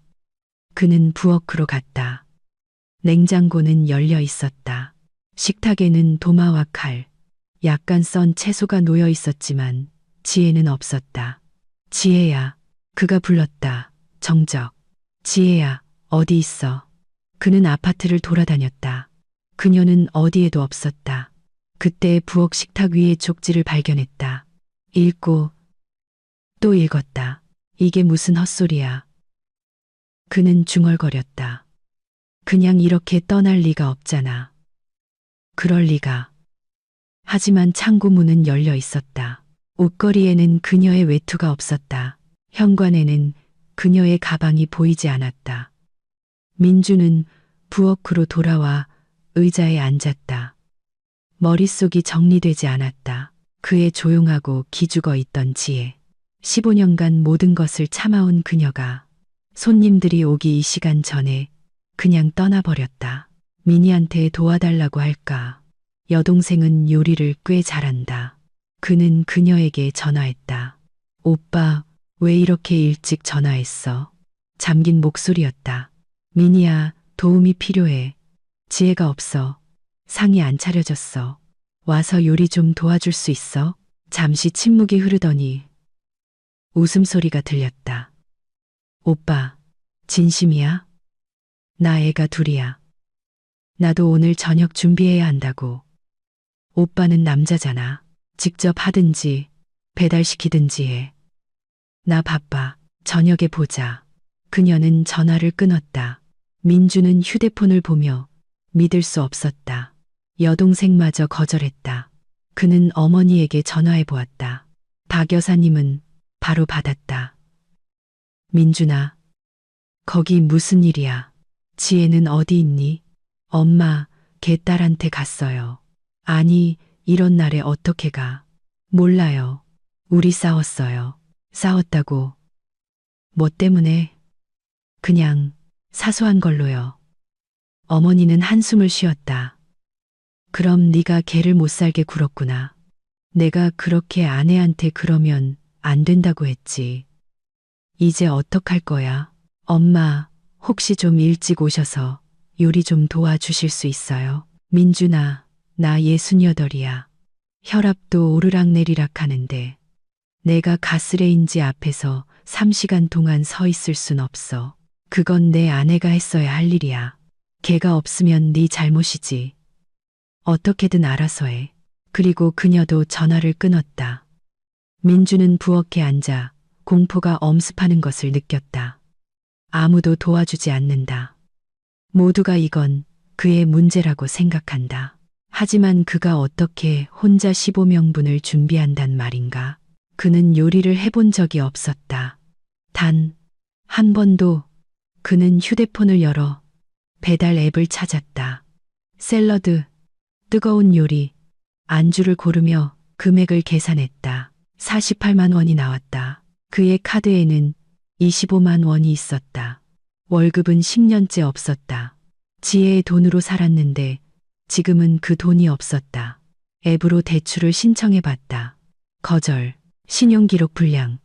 그는 부엌으로 갔다. 냉장고는 열려 있었다. 식탁에는 도마와 칼, 약간 썬 채소가 놓여 있었지만 지혜는 없었다. 지혜야. 그가 불렀다. 정적. 지혜야, 어디 있어? 그는 아파트를 돌아다녔다. 그녀는 어디에도 없었다. 그때 부엌 식탁 위에 쪽지를 발견했다. 읽고 또 읽었다. 이게 무슨 헛소리야. 그는 중얼거렸다. 그냥 이렇게 떠날 리가 없잖아. 그럴 리가. 하지만 창고 문은 열려 있었다. 옷걸이에는 그녀의 외투가 없었다. 현관에는 그녀의 가방이 보이지 않았다. 민주는 부엌으로 돌아와 의자에 앉았다. 머릿속이 정리되지 않았다. 그의 조용하고 기죽어 있던 지혜. 15년간 모든 것을 참아온 그녀가 손님들이 오기 이 시간 전에 그냥 떠나버렸다. 미니한테 도와달라고 할까? 여동생은 요리를 꽤 잘한다. 그는 그녀에게 전화했다. 오빠, 왜 이렇게 일찍 전화했어? 잠긴 목소리였다. 미니야, 도움이 필요해. 지혜가 없어. 상이 안 차려졌어. 와서 요리 좀 도와줄 수 있어? 잠시 침묵이 흐르더니 웃음소리가 들렸다. 오빠, 진심이야? 나 애가 둘이야. 나도 오늘 저녁 준비해야 한다고. 오빠는 남자잖아. 직접 하든지 배달시키든지 해. 나 바빠. 저녁에 보자. 그녀는 전화를 끊었다. 민주는 휴대폰을 보며 믿을 수 없었다. 여동생마저 거절했다. 그는 어머니에게 전화해 보았다. 박 여사님은 바로 받았다. 민준아, 거기 무슨 일이야? 지혜는 어디 있니? 엄마, 걔 딸한테 갔어요. 아니, 이런 날에 어떻게 가? 몰라요. 우리 싸웠어요. 싸웠다고. 뭐 때문에? 그냥 사소한 걸로요. 어머니는 한숨을 쉬었다. 그럼 네가 개를 못 살게 굴었구나. 내가 그렇게 아내한테 그러면 안 된다고 했지. 이제 어떡할 거야? 엄마, 혹시 좀 일찍 오셔서 요리 좀 도와주실 수 있어요? 민준아, 나 68이야. 혈압도 오르락내리락 하는데 내가 가스레인지 앞에서 3시간 동안 서 있을 순 없어. 그건 내 아내가 했어야 할 일이야. 걔가 없으면 네 잘못이지. 어떻게든 알아서 해. 그리고 그녀도 전화를 끊었다. 민주는 부엌에 앉아 공포가 엄습하는 것을 느꼈다. 아무도 도와주지 않는다. 모두가 이건 그의 문제라고 생각한다. 하지만 그가 어떻게 혼자 15명분을 준비한단 말인가? 그는 요리를 해본 적이 없었다. 단 한 번도. 그는 휴대폰을 열어 배달 앱을 찾았다. 샐러드, 뜨거운 요리, 안주를 고르며 금액을 계산했다. 48만 원이 나왔다. 그의 카드에는 25만 원이 있었다. 월급은 10년째 없었다. 지혜의 돈으로 살았는데 지금은 그 돈이 없었다. 앱으로 대출을 신청해봤다. 거절, 신용기록 불량.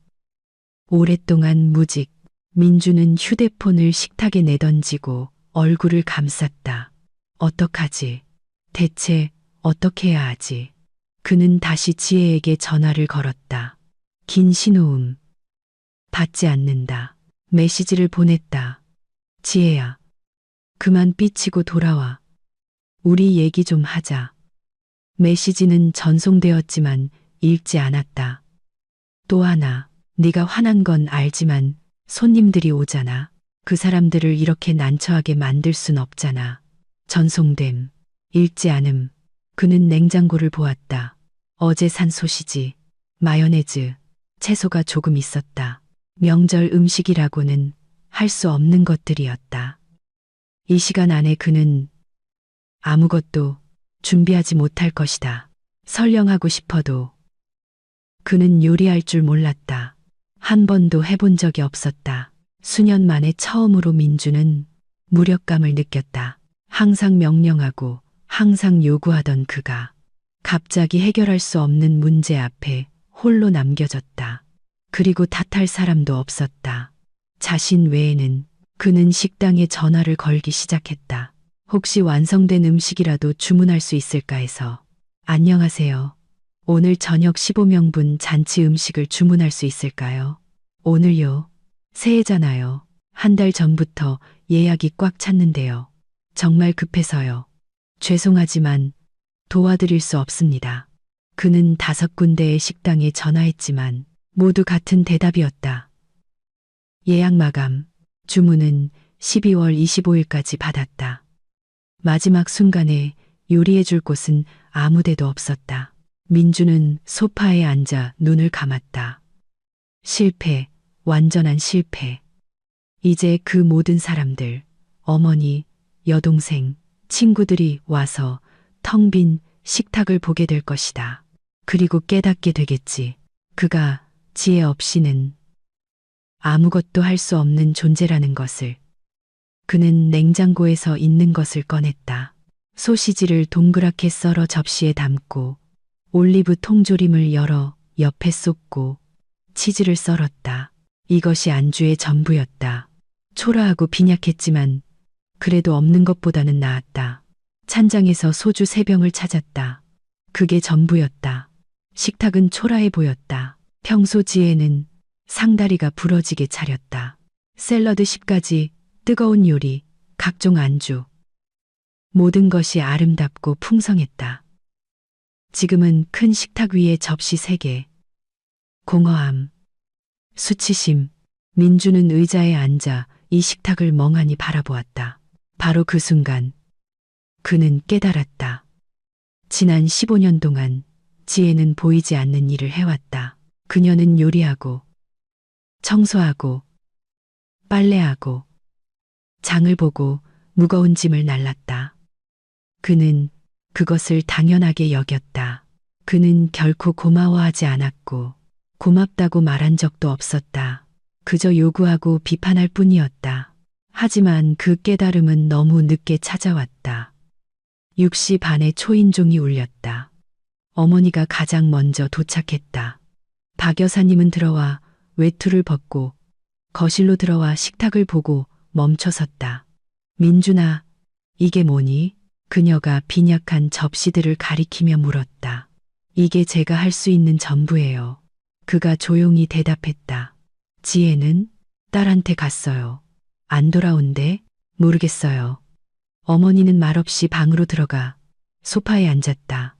오랫동안 무직. 민주는 휴대폰을 식탁에 내던지고 얼굴을 감쌌다. 어떡하지? 대체 어떻게 해야 하지? 그는 다시 지혜에게 전화를 걸었다. 긴 신호음. 받지 않는다. 메시지를 보냈다. 지혜야, 그만 삐치고 돌아와. 우리 얘기 좀 하자. 메시지는 전송되었지만 읽지 않았다. 또 하나, 네가 화난 건 알지만 손님들이 오잖아. 그 사람들을 이렇게 난처하게 만들 순 없잖아. 전송됨. 읽지 않음. 그는 냉장고를 보았다. 어제 산 소시지, 마요네즈, 채소가 조금 있었다. 명절 음식이라고는 할 수 없는 것들이었다. 이 시간 안에 그는 아무것도 준비하지 못할 것이다. 설령하고 싶어도 그는 요리할 줄 몰랐다. 한 번도 해본 적이 없었다. 수년 만에 처음으로 민주는 무력감을 느꼈다. 항상 명령하고 항상 요구하던 그가 갑자기 해결할 수 없는 문제 앞에 홀로 남겨졌다. 그리고 탓할 사람도 없었다. 자신 외에는. 그는 식당에 전화를 걸기 시작했다. 혹시 완성된 음식이라도 주문할 수 있을까 해서. 안녕하세요. 오늘 저녁 15명분 잔치 음식을 주문할 수 있을까요? 오늘요. 새해잖아요. 한 달 전부터 예약이 꽉 찼는데요. 정말 급해서요. 죄송하지만 도와드릴 수 없습니다. 그는 5군데의 식당에 전화했지만 모두 같은 대답이었다. 예약 마감. 주문은 12월 25일까지 받았다. 마지막 순간에 요리해줄 곳은 아무데도 없었다. 민주는 소파에 앉아 눈을 감았다. 실패, 완전한 실패. 이제 그 모든 사람들, 어머니, 여동생, 친구들이 와서 텅 빈 식탁을 보게 될 것이다. 그리고 깨닫게 되겠지. 그가 지혜 없이는 아무것도 할 수 없는 존재라는 것을. 그는 냉장고에서 있는 것을 꺼냈다. 소시지를 동그랗게 썰어 접시에 담고 올리브 통조림을 열어 옆에 쏟고 치즈를 썰었다. 이것이 안주의 전부였다. 초라하고 빈약했지만 그래도 없는 것보다는 나았다. 찬장에서 소주 3병을 찾았다. 그게 전부였다. 식탁은 초라해 보였다. 평소 지혜는 상다리가 부러지게 차렸다. 샐러드 10가지, 뜨거운 요리, 각종 안주. 모든 것이 아름답고 풍성했다. 지금은 큰 식탁 위에 접시 3개. 공허함, 수치심. 민주는 의자에 앉아 이 식탁을 멍하니 바라보았다. 바로 그 순간 그는 깨달았다. 지난 15년 동안 지혜는 보이지 않는 일을 해왔다. 그녀는 요리하고 청소하고 빨래하고 장을 보고 무거운 짐을 날랐다. 그는 그것을 당연하게 여겼다. 그는 결코 고마워하지 않았고 고맙다고 말한 적도 없었다. 그저 요구하고 비판할 뿐이었다. 하지만 그 깨달음은 너무 늦게 찾아왔다. 6시 반에 초인종이 울렸다. 어머니가 가장 먼저 도착했다. 박 여사님은 들어와 외투를 벗고 거실로 들어와 식탁을 보고 멈춰섰다. 민준아, 이게 뭐니? 그녀가 빈약한 접시들을 가리키며 물었다. 이게 제가 할 수 있는 전부예요. 그가 조용히 대답했다. 지혜는 딸한테 갔어요. 안 돌아온대? 모르겠어요. 어머니는 말없이 방으로 들어가 소파에 앉았다.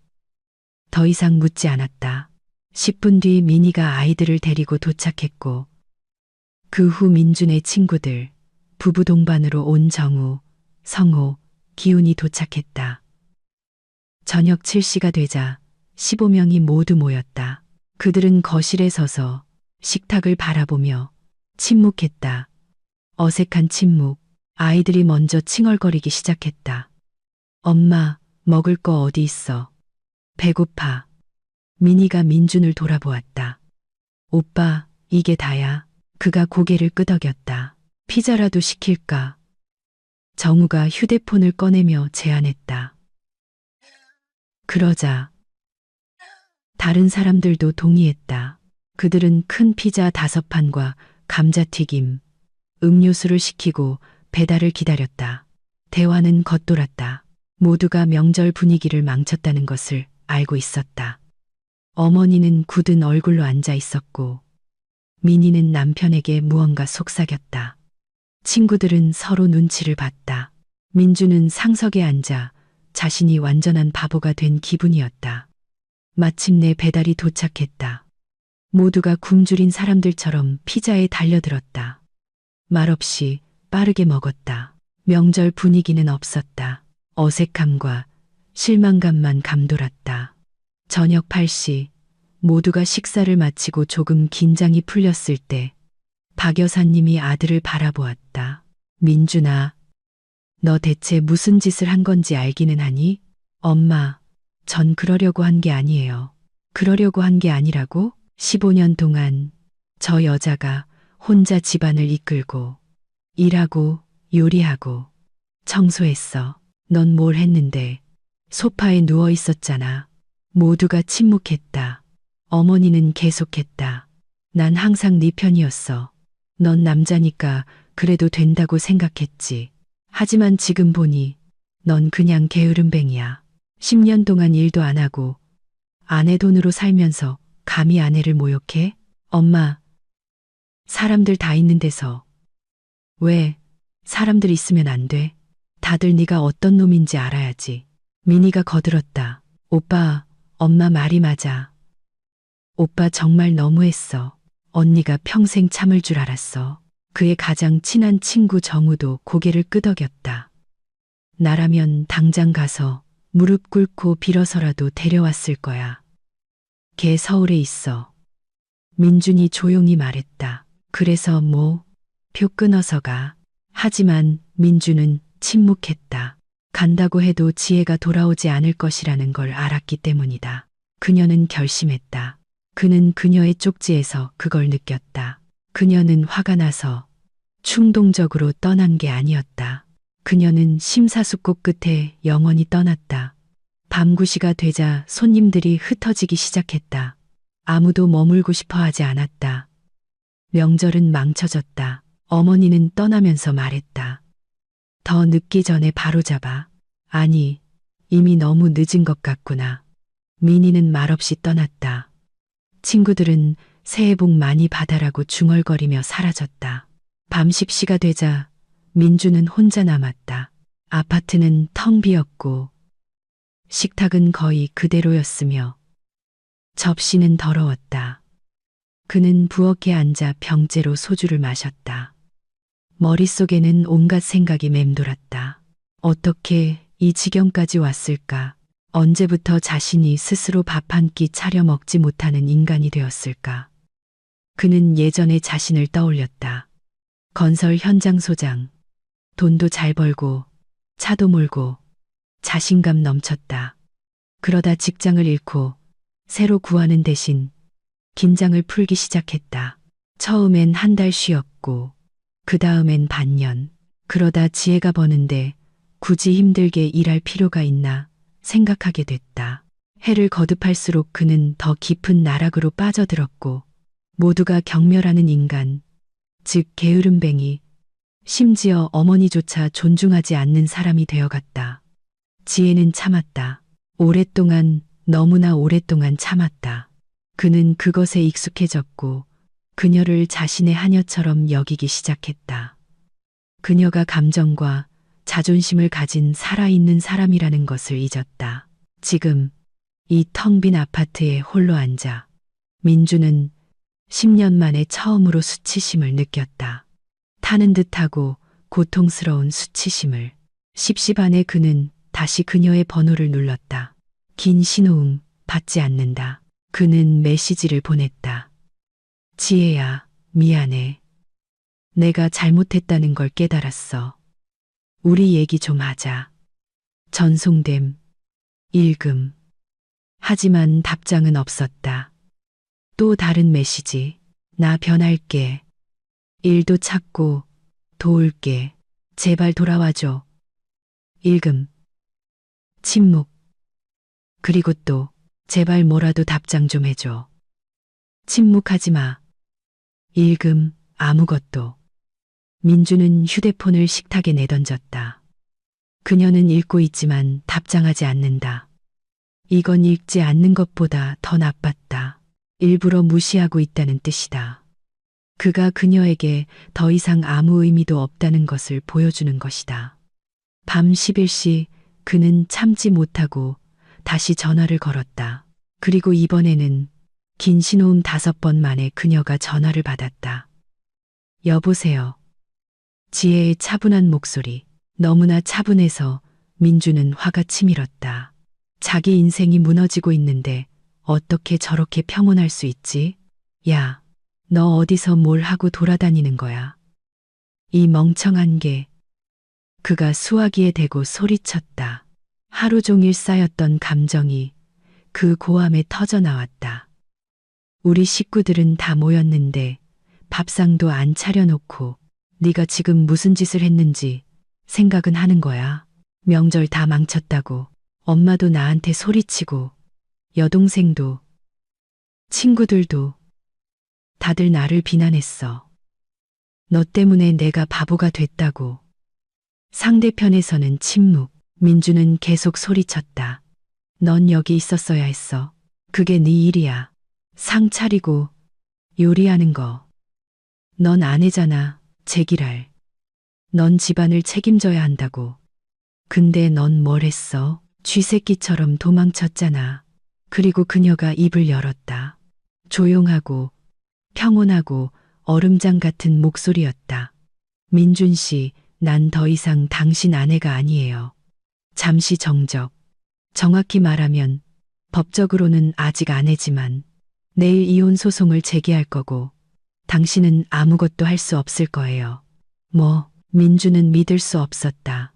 더 이상 묻지 않았다. 10분 뒤 민희가 아이들을 데리고 도착했고 그 후 민준의 친구들, 부부 동반으로 온 정우, 성호, 기훈이 도착했다. 저녁 7시가 되자 15명이 모두 모였다. 그들은 거실에 서서 식탁을 바라보며 침묵했다. 어색한 침묵. 아이들이 먼저 칭얼거리기 시작했다. 엄마, 먹을 거 어디 있어? 배고파. 민희가 민준을 돌아보았다. 오빠, 이게 다야. 그가 고개를 끄덕였다. 피자라도 시킬까? 정우가 휴대폰을 꺼내며 제안했다. 그러자 다른 사람들도 동의했다. 그들은 큰 피자 5판과 감자튀김, 음료수를 시키고 배달을 기다렸다. 대화는 겉돌았다. 모두가 명절 분위기를 망쳤다는 것을 알고 있었다. 어머니는 굳은 얼굴로 앉아 있었고 민희는 남편에게 무언가 속삭였다. 친구들은 서로 눈치를 봤다. 민주는 상석에 앉아 자신이 완전한 바보가 된 기분이었다. 마침내 배달이 도착했다. 모두가 굶주린 사람들처럼 피자에 달려들었다. 말없이 빠르게 먹었다. 명절 분위기는 없었다. 어색함과 실망감만 감돌았다. 저녁 8시 모두가 식사를 마치고 조금 긴장이 풀렸을 때 박 여사님이 아들을 바라보았다. 민준아, 너 대체 무슨 짓을 한 건지 알기는 하니? 엄마, 전 그러려고 한 게 아니에요. 그러려고 한 게 아니라고? 15년 동안 저 여자가 혼자 집안을 이끌고 일하고 요리하고 청소했어. 넌 뭘 했는데? 소파에 누워 있었잖아. 모두가 침묵했다. 어머니는 계속했다. 난 항상 네 편이었어. 넌 남자니까 그래도 된다고 생각했지. 하지만 지금 보니 넌 그냥 게으름뱅이야. 10년 동안 일도 안 하고 아내 돈으로 살면서 감히 아내를 모욕해? 엄마, 사람들 다 있는 데서 왜 사람들 있으면 안 돼? 다들 네가 어떤 놈인지 알아야지. 민희가 거들었다. 오빠, 엄마 말이 맞아. 오빠 정말 너무했어. 언니가 평생 참을 줄 알았어. 그의 가장 친한 친구 정우도 고개를 끄덕였다. 나라면 당장 가서 무릎 꿇고 빌어서라도 데려왔을 거야. 걔 서울에 있어. 민준이 조용히 말했다. 그래서 뭐? 표 끊어서 가. 하지만 민준은 침묵했다. 간다고 해도 지혜가 돌아오지 않을 것이라는 걸 알았기 때문이다. 그녀는 결심했다. 그는 그녀의 쪽지에서 그걸 느꼈다. 그녀는 화가 나서 충동적으로 떠난 게 아니었다. 그녀는 심사숙고 끝에 영원히 떠났다. 밤 9시가 되자 손님들이 흩어지기 시작했다. 아무도 머물고 싶어 하지 않았다. 명절은 망쳐졌다. 어머니는 떠나면서 말했다. 더 늦기 전에 바로잡아. 아니, 이미 너무 늦은 것 같구나. 민희는 말없이 떠났다. 친구들은 새해 복 많이 받아라고 중얼거리며 사라졌다. 밤 10시가 되자 민주는 혼자 남았다. 아파트는 텅 비었고 식탁은 거의 그대로였으며 접시는 더러웠다. 그는 부엌에 앉아 병째로 소주를 마셨다. 머릿속에는 온갖 생각이 맴돌았다. 어떻게 이 지경까지 왔을까? 언제부터 자신이 스스로 밥 한 끼 차려 먹지 못하는 인간이 되었을까? 그는 예전의 자신을 떠올렸다. 건설 현장 소장. 돈도 잘 벌고 차도 몰고 자신감 넘쳤다. 그러다 직장을 잃고 새로 구하는 대신 긴장을 풀기 시작했다. 처음엔 한 달 쉬었고 그 다음엔 반년. 그러다 지혜가 버는데 굳이 힘들게 일할 필요가 있나 생각하게 됐다. 해를 거듭할수록 그는 더 깊은 나락으로 빠져들었고 모두가 경멸하는 인간, 즉 게으름뱅이, 심지어 어머니조차 존중하지 않는 사람이 되어갔다. 지혜는 참았다. 오랫동안, 너무나 오랫동안 참았다. 그는 그것에 익숙해졌고 그녀를 자신의 하녀처럼 여기기 시작했다. 그녀가 감정과 자존심을 가진 살아있는 사람이라는 것을 잊었다. 지금 이 텅 빈 아파트에 홀로 앉아 민주는 10년 만에 처음으로 수치심을 느꼈다. 타는 듯하고 고통스러운 수치심을. 십시반에 그는 다시 그녀의 번호를 눌렀다. 긴 신호음 받지 않는다. 그는 메시지를 보냈다. 지혜야, 미안해. 내가 잘못했다는 걸 깨달았어. 우리 얘기 좀 하자. 전송됨. 읽음. 하지만 답장은 없었다. 또 다른 메시지. 나 변할게. 일도 찾고 도울게. 제발 돌아와줘. 읽음. 침묵. 그리고 또 제발 뭐라도 답장 좀 해줘. 침묵하지 마. 읽음. 아무것도. 민주는 휴대폰을 식탁에 내던졌다. 그녀는 읽고 있지만 답장하지 않는다. 이건 읽지 않는 것보다 더 나빴다. 일부러 무시하고 있다는 뜻이다. 그가 그녀에게 더 이상 아무 의미도 없다는 것을 보여주는 것이다. 밤 11시 그는 참지 못하고 다시 전화를 걸었다. 그리고 이번에는 긴 신호음 5번 만에 그녀가 전화를 받았다. 여보세요. 지혜의 차분한 목소리. 너무나 차분해서 민주는 화가 치밀었다. 자기 인생이 무너지고 있는데 어떻게 저렇게 평온할 수 있지? 야, 너 어디서 뭘 하고 돌아다니는 거야? 이 멍청한 개. 그가 수화기에 대고 소리쳤다. 하루 종일 쌓였던 감정이 그 고함에 터져 나왔다. 우리 식구들은 다 모였는데 밥상도 안 차려놓고 네가 지금 무슨 짓을 했는지 생각은 하는 거야. 명절 다 망쳤다고. 엄마도 나한테 소리치고 여동생도 친구들도 다들 나를 비난했어. 너 때문에 내가 바보가 됐다고. 상대편에서는 침묵. 민주는 계속 소리쳤다. 넌 여기 있었어야 했어. 그게 네 일이야. 상 차리고 요리하는 거. 넌 아내잖아. 제기랄. 넌 집안을 책임져야 한다고. 근데 넌 뭘 했어? 쥐새끼처럼 도망쳤잖아. 그리고 그녀가 입을 열었다. 조용하고 평온하고 얼음장 같은 목소리였다. 민준 씨, 난 더 이상 당신 아내가 아니에요. 잠시 정적. 정확히 말하면 법적으로는 아직 아내지만 내일 이혼 소송을 제기할 거고 당신은 아무것도 할 수 없을 거예요. 뭐, 민주는 믿을 수 없었다.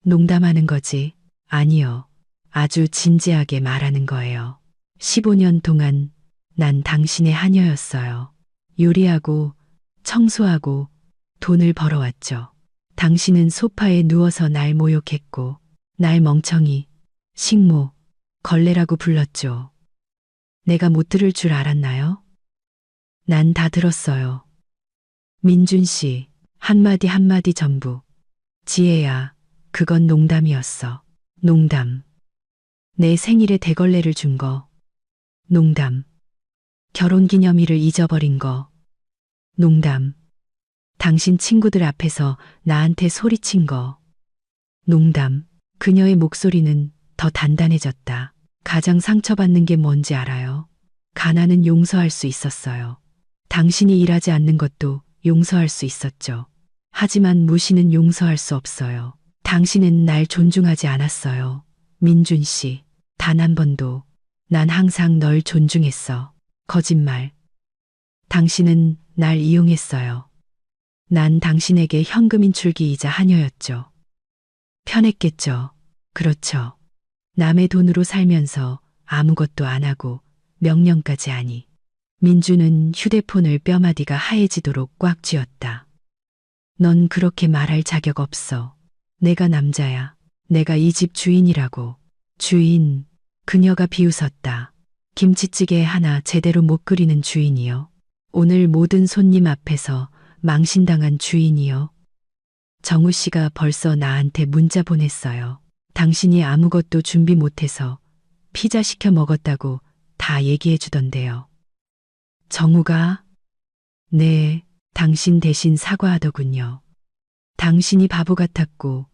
농담하는 거지? 아니요. 아주 진지하게 말하는 거예요. 15년 동안 난 당신의 하녀였어요. 요리하고 청소하고 돈을 벌어왔죠. 당신은 소파에 누워서 날 모욕했고 날 멍청이, 식모, 걸레라고 불렀죠. 내가 못 들을 줄 알았나요? 난 다 들었어요. 민준 씨, 한마디 한마디 전부. 지혜야, 그건 농담이었어. 농담. 내 생일에 대걸레를 준 거. 농담. 결혼기념일을 잊어버린 거. 농담. 당신 친구들 앞에서 나한테 소리친 거. 농담. 그녀의 목소리는 더 단단해졌다. 가장 상처받는 게 뭔지 알아요? 가난은 용서할 수 있었어요. 당신이 일하지 않는 것도 용서할 수 있었죠. 하지만 무시는 용서할 수 없어요. 당신은 날 존중하지 않았어요. 민준 씨, 단 한 번도. 난 항상 널 존중했어. 거짓말. 당신은 날 이용했어요. 난 당신에게 현금 인출기이자 하녀였죠. 편했겠죠. 그렇죠. 남의 돈으로 살면서 아무것도 안 하고 명령까지 하니. 민주는 휴대폰을 뼈마디가 하얘지도록 꽉 쥐었다. 넌 그렇게 말할 자격 없어. 내가 남자야. 내가 이 집 주인이라고. 주인. 그녀가 비웃었다. 김치찌개 하나 제대로 못 끓이는 주인이요. 오늘 모든 손님 앞에서 망신당한 주인이요. 정우 씨가 벌써 나한테 문자 보냈어요. 당신이 아무것도 준비 못해서 피자 시켜 먹었다고 다 얘기해 주던데요. 정우가? 네, 당신 대신 사과하더군요. 당신이 바보 같았고,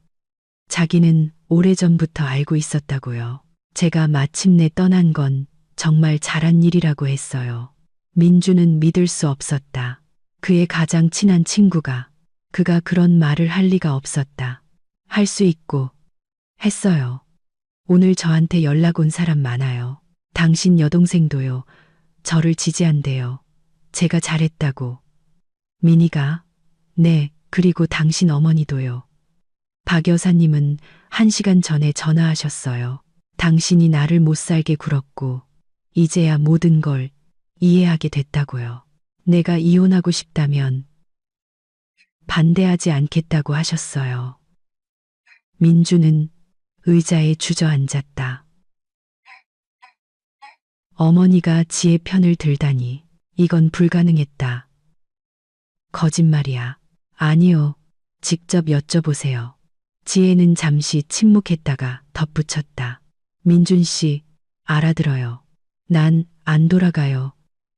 자기는 오래전부터 알고 있었다고요. 제가 마침내 떠난 건 정말 잘한 일이라고 했어요. 민주는 믿을 수 없었다. 그의 가장 친한 친구가 그가 그런 말을 할 리가 없었다. 할 수 있고 했어요. 오늘 저한테 연락 온 사람 많아요. 당신 여동생도요. 저를 지지한대요. 제가 잘했다고. 민희가? 네, 그리고 당신 어머니도요. 박 여사님은 1시간 전에 전화하셨어요. 당신이 나를 못 살게 굴었고 이제야 모든 걸 이해하게 됐다고요. 내가 이혼하고 싶다면 반대하지 않겠다고 하셨어요. 민주는 의자에 주저앉았다. 어머니가 지혜 편을 들다니 이건 불가능했다. 거짓말이야. 아니요. 직접 여쭤보세요. 지혜는 잠시 침묵했다가 덧붙였다. 민준 씨, 알아들어요. 난 안 돌아가요.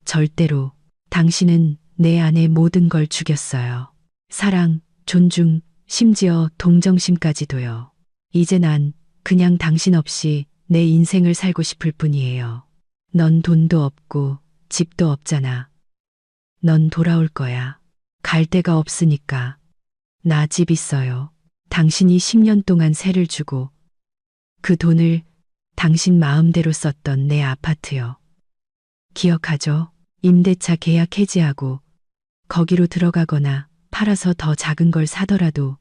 절대로. 당신은 내 안의 모든 걸 죽였어요. 사랑, 존중, 심지어 동정심까지도요. 이제 난 그냥 당신 없이 내 인생을 살고 싶을 뿐이에요. 넌 돈도 없고 집도 없잖아. 넌 돌아올 거야. 갈 데가 없으니까. 나 집 있어요. 당신이 10년 동안 세를 주고 그 돈을 당신 마음대로 썼던 내 아파트요. 기억하죠? 임대차 계약 해지하고 거기로 들어가거나 팔아서 더 작은 걸 사더라도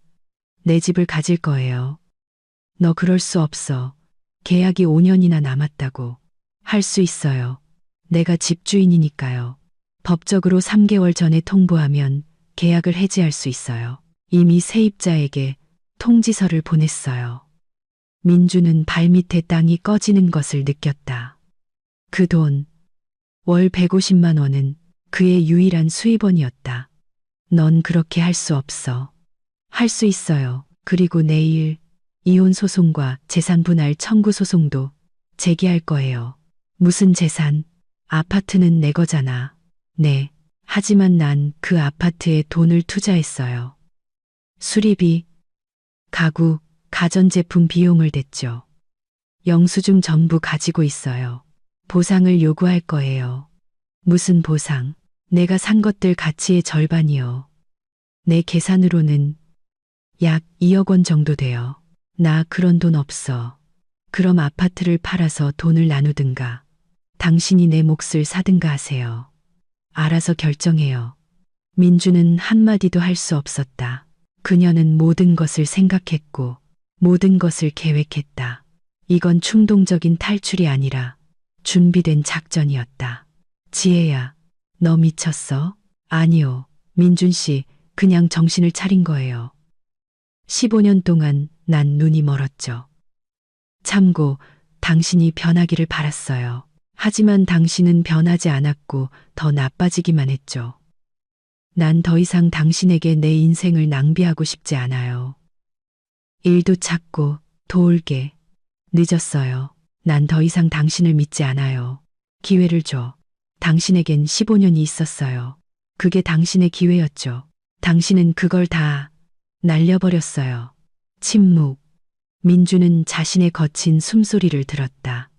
내 집을 가질 거예요. 너 그럴 수 없어. 계약이 5년이나 남았다고. 할 수 있어요. 내가 집주인이니까요. 법적으로 3개월 전에 통보하면 계약을 해지할 수 있어요. 이미 세입자에게 통지서를 보냈어요. 민주는 발밑에 땅이 꺼지는 것을 느꼈다. 그 돈, 월 150만 원은 그의 유일한 수입원이었다. 넌 그렇게 할 수 없어. 할 수 있어요. 그리고 내일 이혼 소송과 재산 분할 청구 소송도 제기할 거예요. 무슨 재산? 아파트는 내 거잖아. 네. 하지만 난 그 아파트에 돈을 투자했어요. 수리비, 가구, 가전제품 비용을 댔죠. 영수증 전부 가지고 있어요. 보상을 요구할 거예요. 무슨 보상? 내가 산 것들 가치의 절반이요. 내 계산으로는 약 2억 원 정도 돼요. 나 그런 돈 없어. 그럼 아파트를 팔아서 돈을 나누든가 당신이 내 몫을 사든가 하세요. 알아서 결정해요. 민주는 한마디도 할 수 없었다. 그녀는 모든 것을 생각했고 모든 것을 계획했다. 이건 충동적인 탈출이 아니라 준비된 작전이었다. 지혜야, 너 미쳤어? 아니요. 민준 씨, 그냥 정신을 차린 거예요. 15년 동안 난 눈이 멀었죠. 참고 당신이 변하기를 바랐어요. 하지만 당신은 변하지 않았고 더 나빠지기만 했죠. 난 더 이상 당신에게 내 인생을 낭비하고 싶지 않아요. 일도 찾고 도울게. 늦었어요. 난 더 이상 당신을 믿지 않아요. 기회를 줘. 당신에겐 15년이 있었어요. 그게 당신의 기회였죠. 당신은 그걸 다 날려버렸어요. 침묵. 민주는 자신의 거친 숨소리를 들었다.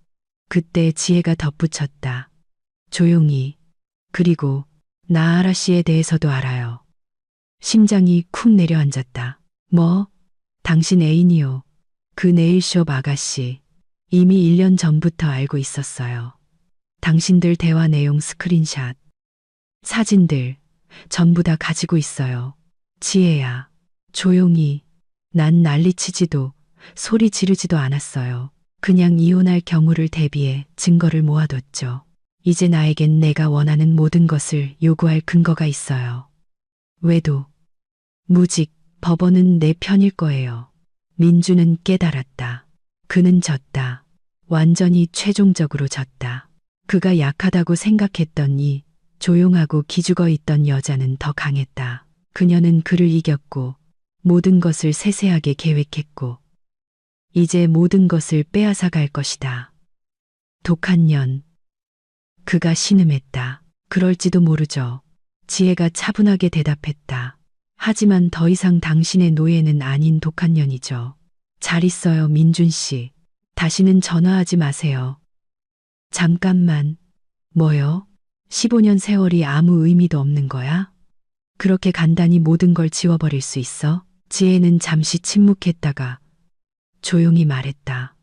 그때 지혜가 덧붙였다. 조용히. 그리고 나아라 씨에 대해서도 알아요. 심장이 쿵 내려앉았다. 뭐? 당신 애인이요. 그 네일숍 아가씨. 이미 1년 전부터 알고 있었어요. 당신들 대화 내용 스크린샷. 사진들. 전부 다 가지고 있어요. 지혜야. 조용히. 난 난리치지도 소리 지르지도 않았어요. 그냥 이혼할 경우를 대비해 증거를 모아뒀죠. 이제 나에겐 내가 원하는 모든 것을 요구할 근거가 있어요. 외도, 무직, 법원은 내 편일 거예요. 민주는 깨달았다. 그는 졌다. 완전히 최종적으로 졌다. 그가 약하다고 생각했던 이 조용하고 기죽어 있던 여자는 더 강했다. 그녀는 그를 이겼고 모든 것을 세세하게 계획했고 이제 모든 것을 빼앗아 갈 것이다. 독한 년. 그가 신음했다. 그럴지도 모르죠. 지혜가 차분하게 대답했다. 하지만 더 이상 당신의 노예는 아닌 독한 년이죠. 잘 있어요, 민준 씨. 다시는 전화하지 마세요. 잠깐만. 뭐요? 15년 세월이 아무 의미도 없는 거야? 그렇게 간단히 모든 걸 지워버릴 수 있어? 지혜는 잠시 침묵했다가 조용히 말했다.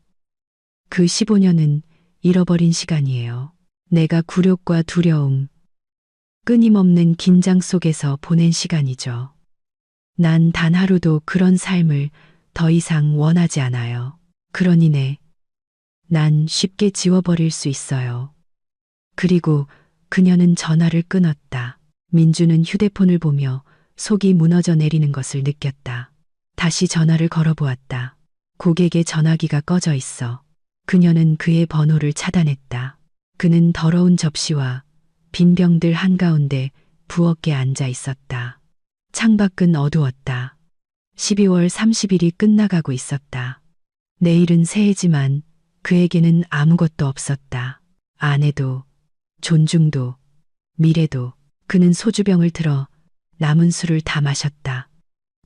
그 15년은 잃어버린 시간이에요. 내가 굴욕과 두려움, 끊임없는 긴장 속에서 보낸 시간이죠. 난 단 하루도 그런 삶을 더 이상 원하지 않아요. 그러니 난 쉽게 지워버릴 수 있어요. 그리고 그녀는 전화를 끊었다. 민주는 휴대폰을 보며 속이 무너져 내리는 것을 느꼈다. 다시 전화를 걸어보았다. 고객의 전화기가 꺼져 있어. 그녀는 그의 번호를 차단했다. 그는 더러운 접시와 빈 병들 한가운데 부엌에 앉아 있었다. 창밖은 어두웠다. 12월 30일이 끝나가고 있었다. 내일은 새해지만 그에게는 아무것도 없었다. 아내도, 존중도, 미래도. 그는 소주병을 들어 남은 술을 다 마셨다.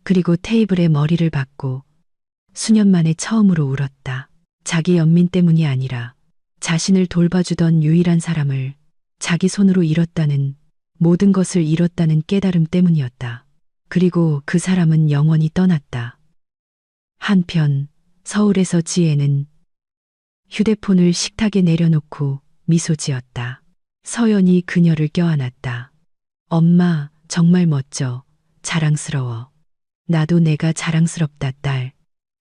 그리고 테이블에 머리를 박고 수년 만에 처음으로 울었다. 자기 연민 때문이 아니라 자신을 돌봐주던 유일한 사람을 자기 손으로 잃었다는, 모든 것을 잃었다는 깨달음 때문이었다. 그리고 그 사람은 영원히 떠났다. 한편 서울에서 지혜는 휴대폰을 식탁에 내려놓고 미소 지었다. 서연이 그녀를 껴안았다. 엄마, 정말 멋져. 자랑스러워. 나도 내가 자랑스럽다, 딸.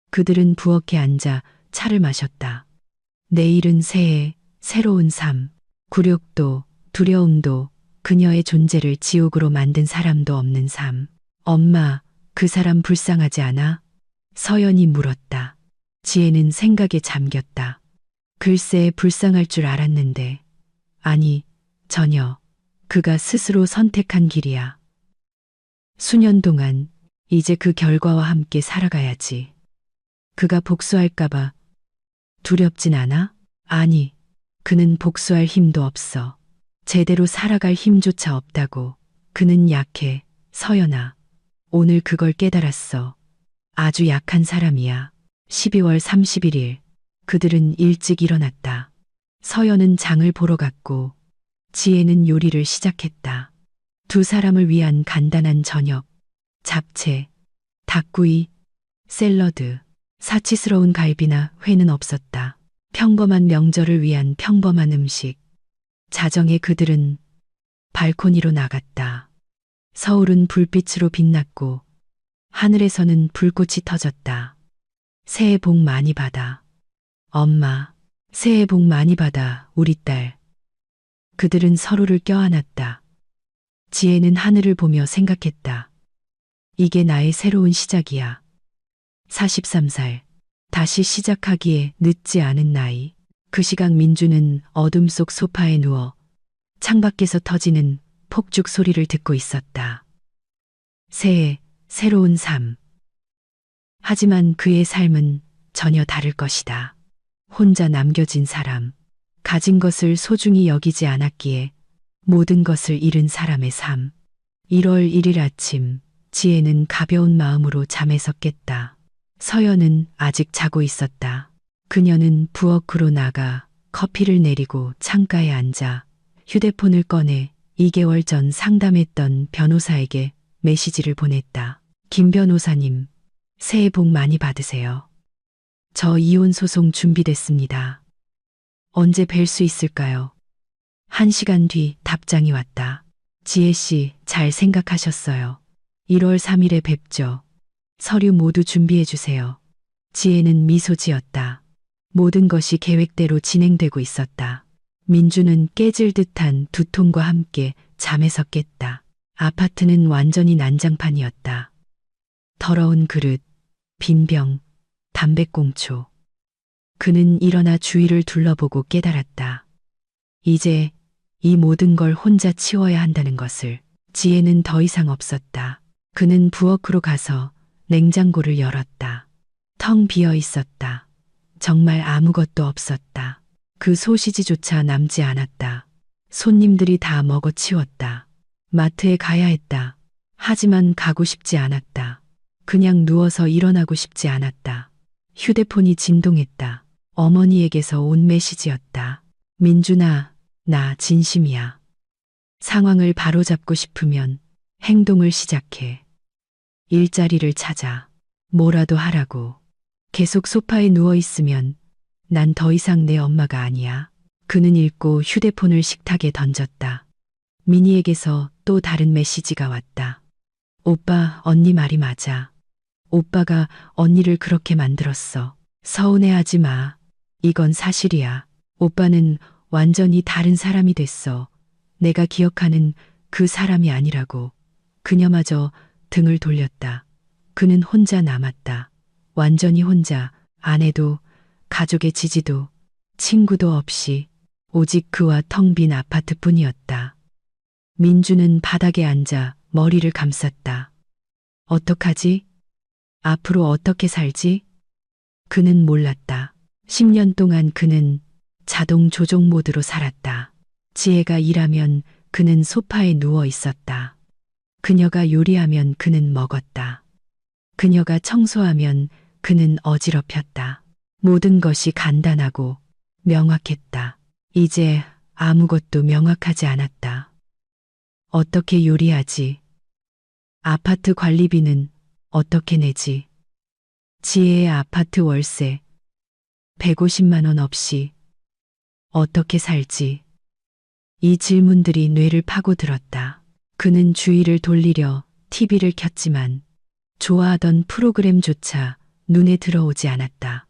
그들은 부엌에 앉아 차를 마셨다. 내일은 새해, 새로운 삶. 굴욕도, 두려움도, 그녀의 존재를 지옥으로 만든 사람도 없는 삶. 엄마, 그 사람 불쌍하지 않아? 서연이 물었다. 지혜는 생각에 잠겼다. 글쎄, 불쌍할 줄 알았는데. 아니, 전혀. 그가 스스로 선택한 길이야. 수년 동안 이제 그 결과와 함께 살아가야지. 그가 복수할까봐 두렵진 않아? 아니, 그는 복수할 힘도 없어. 제대로 살아갈 힘조차 없다고. 그는 약해, 서연아. 오늘 그걸 깨달았어. 아주 약한 사람이야. 12월 31일. 그들은 일찍 일어났다. 서연은 장을 보러 갔고 지혜는 요리를 시작했다. 두 사람을 위한 간단한 저녁, 잡채, 닭구이, 샐러드, 사치스러운 갈비나 회는 없었다. 평범한 명절을 위한 평범한 음식. 자정에 그들은 발코니로 나갔다. 서울은 불빛으로 빛났고 하늘에서는 불꽃이 터졌다. 새해 복 많이 받아. 엄마, 새해 복 많이 받아, 우리 딸. 그들은 서로를 껴안았다. 지혜는 하늘을 보며 생각했다. 이게 나의 새로운 시작이야. 43살. 다시 시작하기에 늦지 않은 나이. 그 시각 민주는 어둠 속 소파에 누워 창밖에서 터지는 폭죽 소리를 듣고 있었다. 새해, 새로운 삶. 하지만 그의 삶은 전혀 다를 것이다. 혼자 남겨진 사람. 가진 것을 소중히 여기지 않았기에 모든 것을 잃은 사람의 삶. 1월 1일 아침, 지혜는 가벼운 마음으로 잠에서 깼다. 서연은 아직 자고 있었다. 그녀는 부엌으로 나가 커피를 내리고 창가에 앉아 휴대폰을 꺼내 2개월 전 상담했던 변호사에게 메시지를 보냈다. 김 변호사님, 새해 복 많이 받으세요. 저 이혼 소송 준비됐습니다. 언제 뵐 수 있을까요? 1시간 뒤 답장이 왔다. 지혜 씨, 잘 생각하셨어요. 1월 3일에 뵙죠. 서류 모두 준비해 주세요. 지혜는 미소 지었다. 모든 것이 계획대로 진행되고 있었다. 민주는 깨질 듯한 두통과 함께 잠에서 깼다. 아파트는 완전히 난장판이었다. 더러운 그릇, 빈 병, 담배꽁초. 그는 일어나 주위를 둘러보고 깨달았다. 이제 이 모든 걸 혼자 치워야 한다는 것을. 지혜는 더 이상 없었다. 그는 부엌으로 가서 냉장고를 열었다. 텅 비어 있었다. 정말 아무것도 없었다. 그 소시지조차 남지 않았다. 손님들이 다 먹어치웠다. 마트에 가야 했다. 하지만 가고 싶지 않았다. 그냥 누워서 일어나고 싶지 않았다. 휴대폰이 진동했다. 어머니에게서 온 메시지였다. 민준아, 나 진심이야. 상황을 바로잡고 싶으면 행동을 시작해. 일자리를 찾아. 뭐라도 하라고. 계속 소파에 누워 있으면 난 더 이상 내 엄마가 아니야. 그는 읽고 휴대폰을 식탁에 던졌다. 미니에게서 또 다른 메시지가 왔다. 오빠, 언니 말이 맞아. 오빠가 언니를 그렇게 만들었어. 서운해하지 마. 이건 사실이야. 오빠는 완전히 다른 사람이 됐어. 내가 기억하는 그 사람이 아니라고. 그녀마저 등을 돌렸다. 그는 혼자 남았다. 완전히 혼자. 아내도, 가족의 지지도, 친구도 없이 오직 그와 텅 빈 아파트뿐이었다. 민주는 바닥에 앉아 머리를 감쌌다. 어떡하지? 앞으로 어떻게 살지? 그는 몰랐다. 10년 동안 그는 자동 조종 모드로 살았다. 지혜가 일하면 그는 소파에 누워 있었다. 그녀가 요리하면 그는 먹었다. 그녀가 청소하면 그는 어지럽혔다. 모든 것이 간단하고 명확했다. 이제 아무것도 명확하지 않았다. 어떻게 요리하지? 아파트 관리비는 어떻게 내지? 지혜의 아파트 월세 150만 원 없이 어떻게 살지? 이 질문들이 뇌를 파고들었다. 그는 주위를 돌리려 TV를 켰지만 좋아하던 프로그램조차 눈에 들어오지 않았다.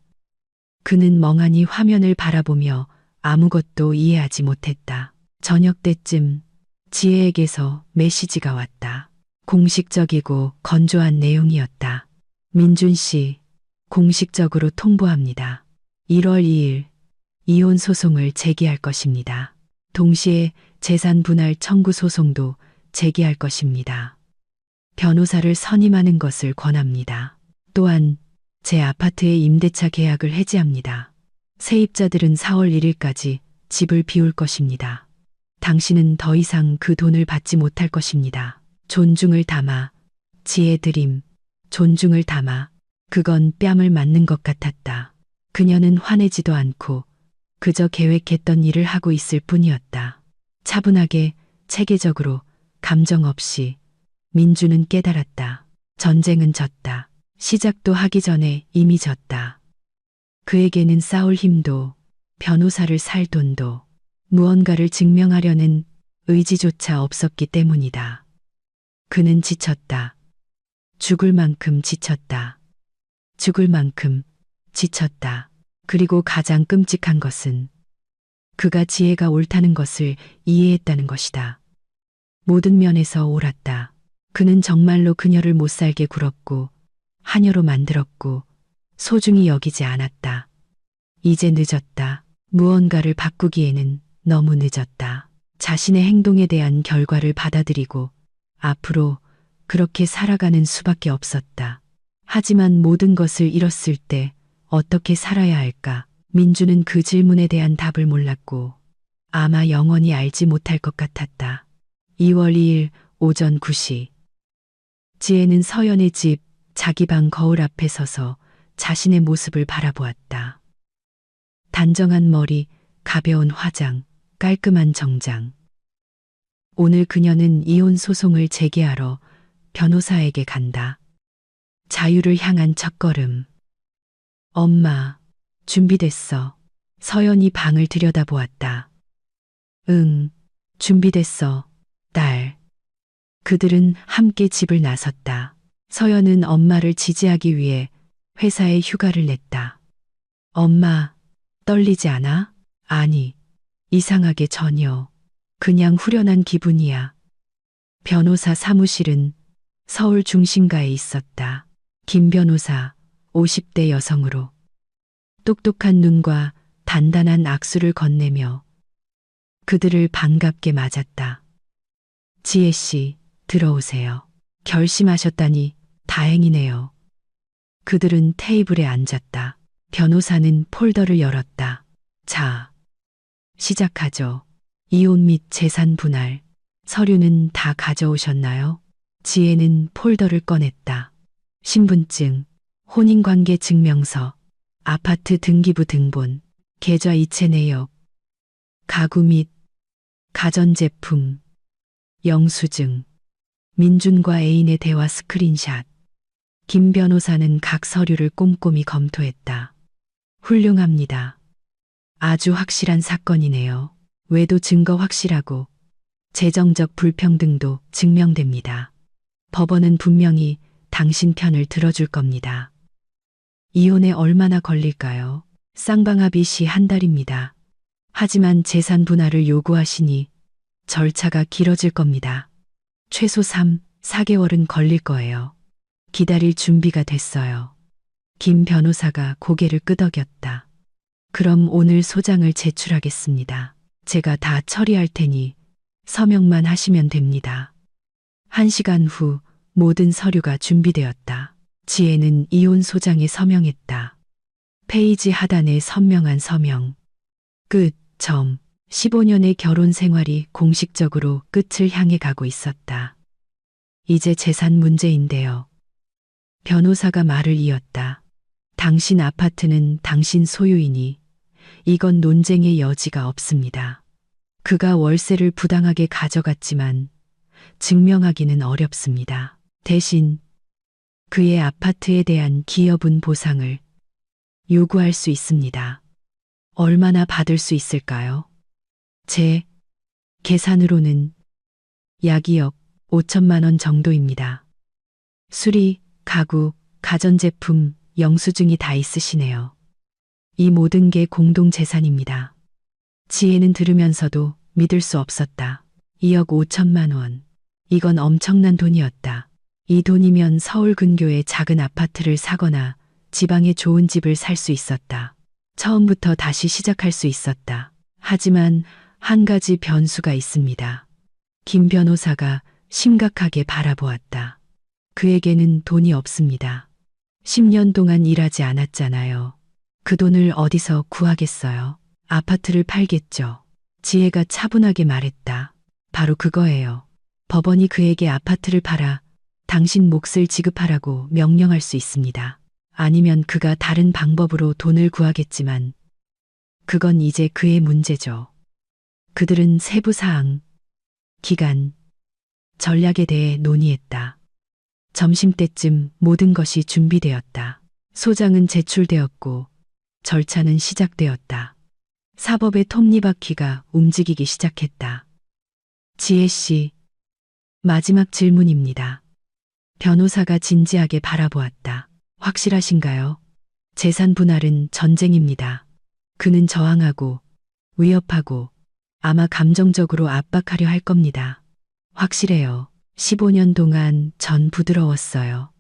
그는 멍하니 화면을 바라보며 아무것도 이해하지 못했다. 저녁 때쯤 지혜에게서 메시지가 왔다. 공식적이고 건조한 내용이었다. 민준 씨, 공식적으로 통보합니다. 1월 2일 이혼 소송을 제기할 것입니다. 동시에 재산 분할 청구 소송도 제기할 것입니다. 변호사를 선임하는 것을 권합니다. 또한 제 아파트의 임대차 계약을 해지합니다. 세입자들은 4월 1일까지 집을 비울 것입니다. 당신은 더 이상 그 돈을 받지 못할 것입니다. 존중을 담아, 지혜 드림, 존중을 담아. 그건 뺨을 맞는 것 같았다. 그녀는 화내지도 않고 그저 계획했던 일을 하고 있을 뿐이었다. 차분하게, 체계적으로, 감정 없이. 민주는 깨달았다. 전쟁은 졌다. 시작도 하기 전에 이미 졌다. 그에게는 싸울 힘도, 변호사를 살 돈도, 무언가를 증명하려는 의지조차 없었기 때문이다. 그는 지쳤다. 죽을 만큼 지쳤다. 죽을 만큼 지쳤다. 그리고 가장 끔찍한 것은 그가 지혜가 옳다는 것을 이해했다는 것이다. 모든 면에서 옳았다. 그는 정말로 그녀를 못살게 굴었고 하녀로 만들었고 소중히 여기지 않았다. 이제 늦었다. 무언가를 바꾸기에는 너무 늦었다. 자신의 행동에 대한 결과를 받아들이고 앞으로 그렇게 살아가는 수밖에 없었다. 하지만 모든 것을 잃었을 때 어떻게 살아야 할까? 민주는 그 질문에 대한 답을 몰랐고 아마 영원히 알지 못할 것 같았다. 2월 2일 오전 9시. 지혜는 서연의 집 자기 방 거울 앞에 서서 자신의 모습을 바라보았다. 단정한 머리, 가벼운 화장, 깔끔한 정장. 오늘 그녀는 이혼 소송을 제기하러 변호사에게 간다. 자유를 향한 첫걸음. 엄마, 준비됐어. 서연이 방을 들여다보았다. 응, 준비됐어, 딸. 그들은 함께 집을 나섰다. 서연은 엄마를 지지하기 위해 회사에 휴가를 냈다. 엄마, 떨리지 않아? 아니, 이상하게 전혀. 그냥 후련한 기분이야. 변호사 사무실은 서울 중심가에 있었다. 김 변호사, 50대 여성으로 똑똑한 눈과 단단한 악수를 건네며 그들을 반갑게 맞았다. 지혜 씨, 들어오세요. 결심하셨다니 다행이네요. 그들은 테이블에 앉았다. 변호사는 폴더를 열었다. 자, 시작하죠. 이혼 및 재산 분할. 서류는 다 가져오셨나요? 지혜는 폴더를 꺼냈다. 신분증, 혼인관계 증명서, 아파트 등기부 등본, 계좌 이체 내역, 가구 및 가전제품, 영수증, 민준과 애인의 대화 스크린샷. 김 변호사는 각 서류를 꼼꼼히 검토했다. 훌륭합니다. 아주 확실한 사건이네요. 외도 증거 확실하고 재정적 불평등도 증명됩니다. 법원은 분명히 당신 편을 들어줄 겁니다. 이혼에 얼마나 걸릴까요? 쌍방합의 시 한 달입니다. 하지만 재산 분할을 요구하시니 절차가 길어질 겁니다. 최소 3, 4개월은 걸릴 거예요. 기다릴 준비가 됐어요. 김 변호사가 고개를 끄덕였다. 그럼 오늘 소장을 제출하겠습니다. 제가 다 처리할 테니 서명만 하시면 됩니다. 1시간 후 모든 서류가 준비되었다. 지혜는 이혼 소장에 서명했다. 페이지 하단에 선명한 서명. 끝. 15년의 결혼 생활이 공식적으로 끝을 향해 가고 있었다. 이제 재산 문제인데요. 변호사가 말을 이었다. 당신 아파트는 당신 소유이니 이건 논쟁의 여지가 없습니다. 그가 월세를 부당하게 가져갔지만 증명하기는 어렵습니다. 대신 그의 아파트에 대한 기여분 보상을 요구할 수 있습니다. 얼마나 받을 수 있을까요? 제 계산으로는 약 2억 5천만 원 정도입니다. 수리, 가구, 가전제품, 영수증이 다 있으시네요. 이 모든 게 공동재산입니다. 지혜는 들으면서도 믿을 수 없었다. 2억 5천만 원. 이건 엄청난 돈이었다. 이 돈이면 서울 근교의 작은 아파트를 사거나 지방에 좋은 집을 살 수 있었다. 처음부터 다시 시작할 수 있었다. 하지만 한 가지 변수가 있습니다. 김 변호사가 심각하게 바라보았다. 그에게는 돈이 없습니다. 10년 동안 일하지 않았잖아요. 그 돈을 어디서 구하겠어요? 아파트를 팔겠죠. 지혜가 차분하게 말했다. 바로 그거예요. 법원이 그에게 아파트를 팔아 당신 몫을 지급하라고 명령할 수 있습니다. 아니면 그가 다른 방법으로 돈을 구하겠지만 그건 이제 그의 문제죠. 그들은 세부 사항, 기간, 전략에 대해 논의했다. 점심때쯤 모든 것이 준비되었다. 소장은 제출되었고 절차는 시작되었다. 사법의 톱니바퀴가 움직이기 시작했다. 지혜 씨, 마지막 질문입니다. 변호사가 진지하게 바라보았다. 확실하신가요? 재산 분할은 전쟁입니다. 그는 저항하고 위협하고 아마 감정적으로 압박하려 할 겁니다. 확실해요. 15년 동안 전 부드러웠어요.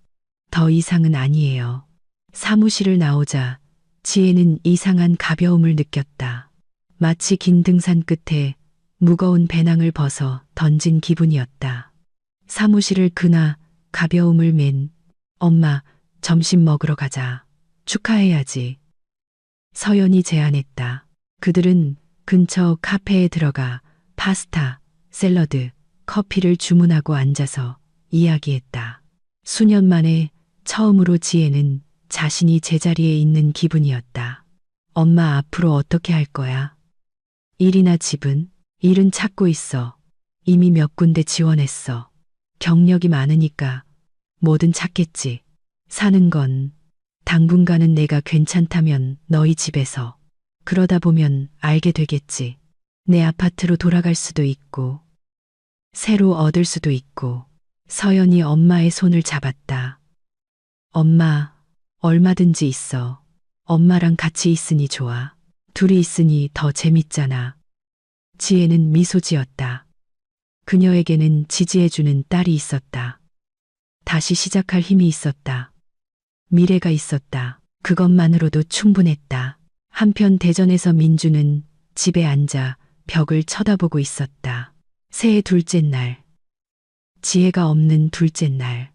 더 이상은 아니에요. 사무실을 나오자 지혜는 이상한 가벼움을 느꼈다. 마치 긴 등산 끝에 무거운 배낭을 벗어 던진 기분이었다. 사무실을 그나 가벼움을 맨 엄마, 점심 먹으러 가자. 축하해야지. 서연이 제안했다. 그들은 근처 카페에 들어가 파스타, 샐러드, 커피를 주문하고 앉아서 이야기했다. 수년 만에 처음으로 지혜는 자신이 제자리에 있는 기분이었다. 엄마 앞으로 어떻게 할 거야? 일이나 집은? 일은 찾고 있어. 이미 몇 군데 지원했어. 경력이 많으니까 뭐든 찾겠지. 사는 건 당분간은 내가 괜찮다면 너희 집에서. 그러다 보면 알게 되겠지. 내 아파트로 돌아갈 수도 있고 새로 얻을 수도 있고. 서연이 엄마의 손을 잡았다. 엄마, 얼마든지 있어. 엄마랑 같이 있으니 좋아. 둘이 있으니 더 재밌잖아. 지혜는 미소 지었다. 그녀에게는 지지해주는 딸이 있었다. 다시 시작할 힘이 있었다. 미래가 있었다. 그것만으로도 충분했다. 한편 대전에서 민주는 집에 앉아 벽을 쳐다보고 있었다. 새해 둘째 날. 지혜가 없는 둘째 날.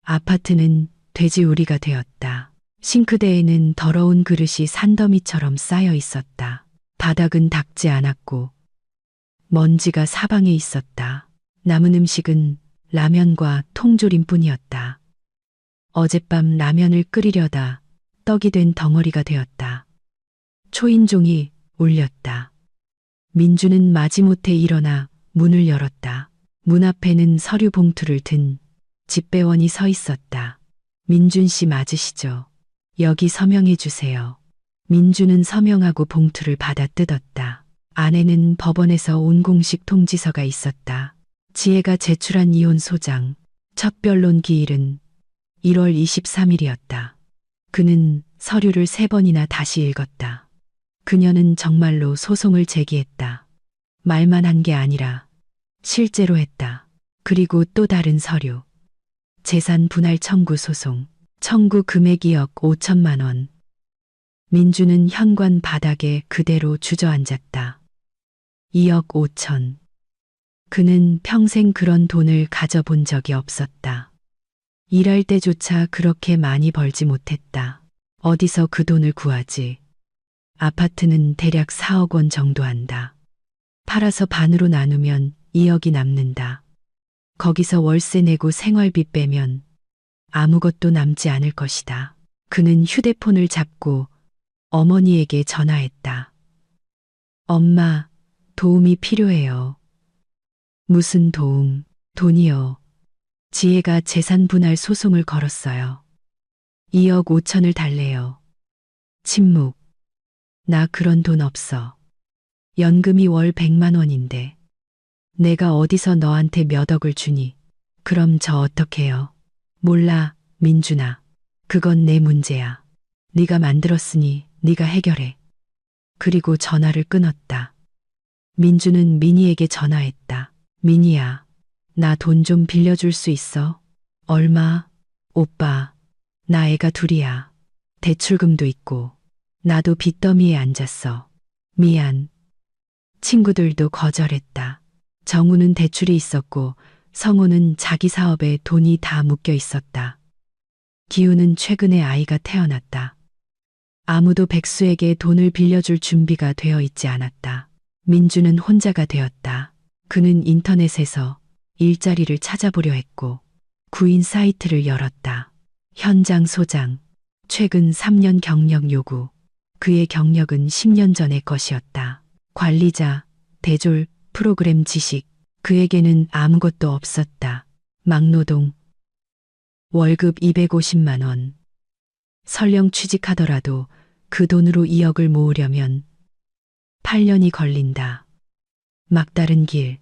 아파트는 돼지우리가 되었다. 싱크대에는 더러운 그릇이 산더미처럼 쌓여 있었다. 바닥은 닦지 않았고 먼지가 사방에 있었다. 남은 음식은 라면과 통조림뿐이었다. 어젯밤 라면을 끓이려다 떡이 된 덩어리가 되었다. 초인종이 울렸다. 민주는 마지못해 일어나 문을 열었다. 문 앞에는 서류 봉투를 든 집배원이 서 있었다. 민준 씨 맞으시죠? 여기 서명해 주세요. 민주는 서명하고 봉투를 받아 뜯었다. 안에는 법원에서 온 공식 통지서가 있었다. 지혜가 제출한 이혼 소장, 첫 변론 기일은 1월 23일이었다. 그는 서류를 3번이나 다시 읽었다. 그녀는 정말로 소송을 제기했다. 말만 한 게 아니라 실제로 했다. 그리고 또 다른 서류. 재산 분할 청구 소송. 청구 금액이 2억 5천만 원. 민주는 현관 바닥에 그대로 주저앉았다. 2억 5천. 그는 평생 그런 돈을 가져본 적이 없었다. 일할 때조차 그렇게 많이 벌지 못했다. 어디서 그 돈을 구하지? 아파트는 대략 4억 원 정도 한다. 팔아서 반으로 나누면 2억이 남는다. 거기서 월세 내고 생활비 빼면 아무것도 남지 않을 것이다. 그는 휴대폰을 잡고 어머니에게 전화했다. 엄마, 도움이 필요해요. 무슨 도움? 돈이요. 지혜가 재산 분할 소송을 걸었어요. 2억 5천을 달래요. 침묵. 나 그런 돈 없어. 연금이 월 100만 원인데. 내가 어디서 너한테 몇 억을 주니? 그럼 저 어떡해요? 몰라, 민준아. 그건 내 문제야. 네가 만들었으니 네가 해결해. 그리고 전화를 끊었다. 민주는 미니에게 전화했다. 미니야, 나 돈 좀 빌려줄 수 있어? 얼마? 오빠, 나 애가 둘이야. 대출금도 있고. 나도 빚더미에 앉았어. 미안. 친구들도 거절했다. 정우는 대출이 있었고 성우는 자기 사업에 돈이 다 묶여 있었다. 기우는 최근에 아이가 태어났다. 아무도 백수에게 돈을 빌려줄 준비가 되어 있지 않았다. 민주는 혼자가 되었다. 그는 인터넷에서 일자리를 찾아보려 했고 구인 사이트를 열었다. 현장 소장, 최근 3년 경력 요구. 그의 경력은 10년 전의 것이었다. 관리자, 대졸, 프로그램 지식. 그에게는 아무것도 없었다. 막노동. 월급 250만 원. 설령 취직하더라도 그 돈으로 2억을 모으려면 8년이 걸린다. 막다른 길.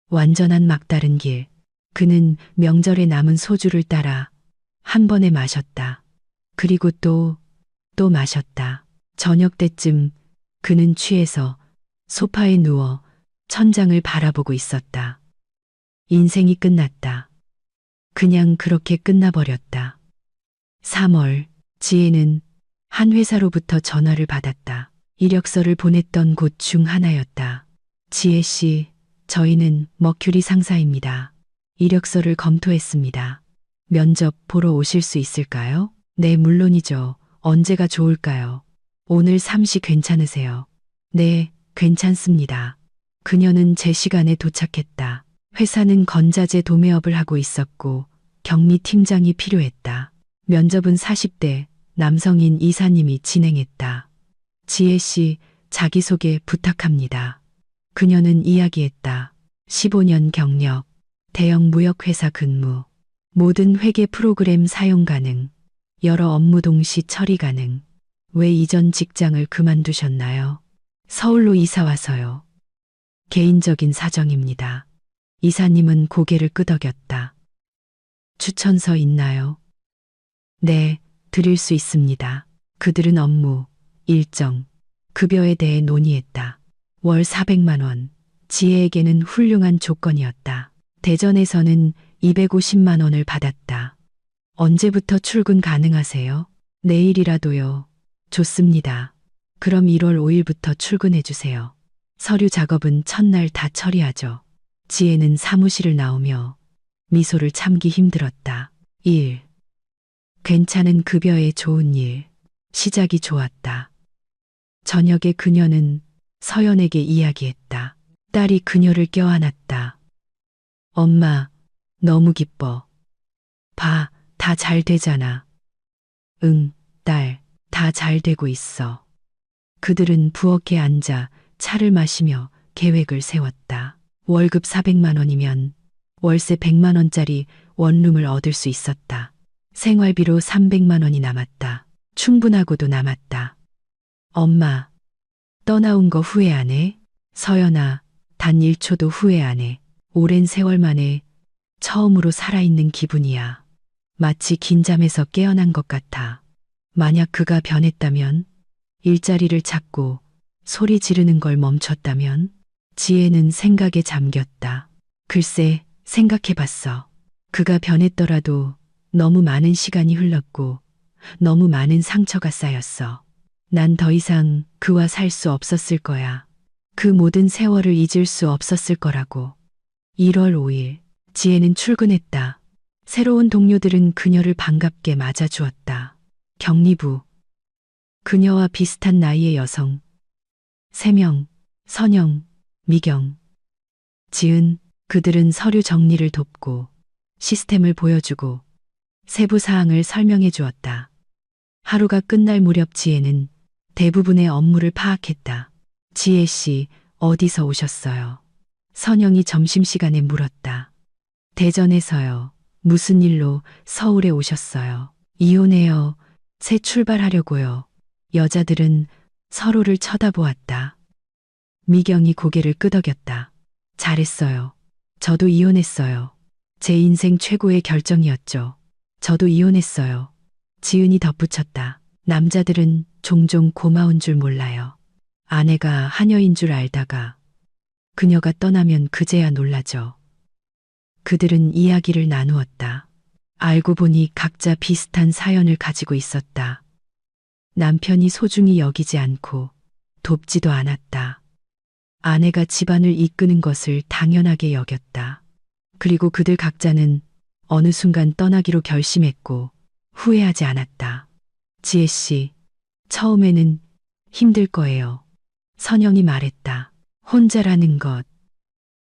완전한 막다른 길. 그는 명절에 남은 소주를 따라 한 번에 마셨다. 그리고 또 마셨다. 저녁 때쯤 그는 취해서 소파에 누워 천장을 바라보고 있었다. 인생이 끝났다. 그냥 그렇게 끝나버렸다. 3월, 지혜는 한 회사로부터 전화를 받았다. 이력서를 보냈던 곳 중 하나였다. 지혜 씨, 저희는 머큐리 상사입니다. 이력서를 검토했습니다. 면접 보러 오실 수 있을까요? 네, 물론이죠. 언제가 좋을까요? 오늘 3시 괜찮으세요? 네, 괜찮습니다. 그녀는 제 시간에 도착했다. 회사는 건자재 도매업을 하고 있었고 경리 팀장이 필요했다. 면접은 40대 남성인 이사님이 진행했다. 지혜 씨, 자기소개 부탁합니다. 그녀는 이야기했다. 15년 경력, 대형 무역회사 근무, 모든 회계 프로그램 사용 가능, 여러 업무 동시 처리 가능. 왜 이전 직장을 그만두셨나요? 서울로 이사 와서요. 개인적인 사정입니다. 이사님은 고개를 끄덕였다. 추천서 있나요? 네, 드릴 수 있습니다. 그들은 업무, 일정, 급여에 대해 논의했다. 월 400만 원. 지혜에게는 훌륭한 조건이었다. 대전에서는 250만 원을 받았다. 언제부터 출근 가능하세요? 내일이라도요. 좋습니다. 그럼 1월 5일부터 출근해 주세요. 서류 작업은 첫날 다 처리하죠. 지혜는 사무실을 나오며 미소를 참기 힘들었다. 일. 괜찮은 급여에 좋은 일. 시작이 좋았다. 저녁에 그녀는 서연에게 이야기했다. 딸이 그녀를 껴안았다. 엄마, 너무 기뻐. 봐, 다 잘 되잖아. 응, 딸, 다 잘 되고 있어. 그들은 부엌에 앉아 차를 마시며 계획을 세웠다. 월급 400만 원이면 월세 100만 원짜리 원룸을 얻을 수 있었다. 생활비로 300만 원이 남았다. 충분하고도 남았다. 엄마, 떠나온 거 후회 안 해? 서연아, 단 1초도 후회 안 해. 오랜 세월 만에 처음으로 살아있는 기분이야. 마치 긴 잠에서 깨어난 것 같아. 만약 그가 변했다면, 일자리를 찾고 소리 지르는 걸 멈췄다면, 지혜는 생각에 잠겼다. 글쎄, 생각해봤어. 그가 변했더라도 너무 많은 시간이 흘렀고, 너무 많은 상처가 쌓였어. 난 더 이상 그와 살 수 없었을 거야. 그 모든 세월을 잊을 수 없었을 거라고. 1월 5일, 지혜는 출근했다. 새로운 동료들은 그녀를 반갑게 맞아주었다. 격리부. 그녀와 비슷한 나이의 여성. 세명, 선영, 미경, 지은, 그들은 서류 정리를 돕고 시스템을 보여주고 세부 사항을 설명해 주었다. 하루가 끝날 무렵 지혜는 대부분의 업무를 파악했다. 지혜 씨, 어디서 오셨어요? 선영이 점심시간에 물었다. 대전에서요. 무슨 일로 서울에 오셨어요? 이혼해요. 새 출발하려고요. 여자들은 서로를 쳐다보았다. 미경이 고개를 끄덕였다. 잘했어요. 저도 이혼했어요. 제 인생 최고의 결정이었죠. 저도 이혼했어요. 지은이 덧붙였다. 남자들은 종종 고마운 줄 몰라요. 아내가 하녀인 줄 알다가 그녀가 떠나면 그제야 놀라죠. 그들은 이야기를 나누었다. 알고 보니 각자 비슷한 사연을 가지고 있었다. 남편이 소중히 여기지 않고 돕지도 않았다. 아내가 집안을 이끄는 것을 당연하게 여겼다. 그리고 그들 각자는 어느 순간 떠나기로 결심했고 후회하지 않았다. 지혜 씨, 처음에는 힘들 거예요. 선영이 말했다. 혼자라는 것,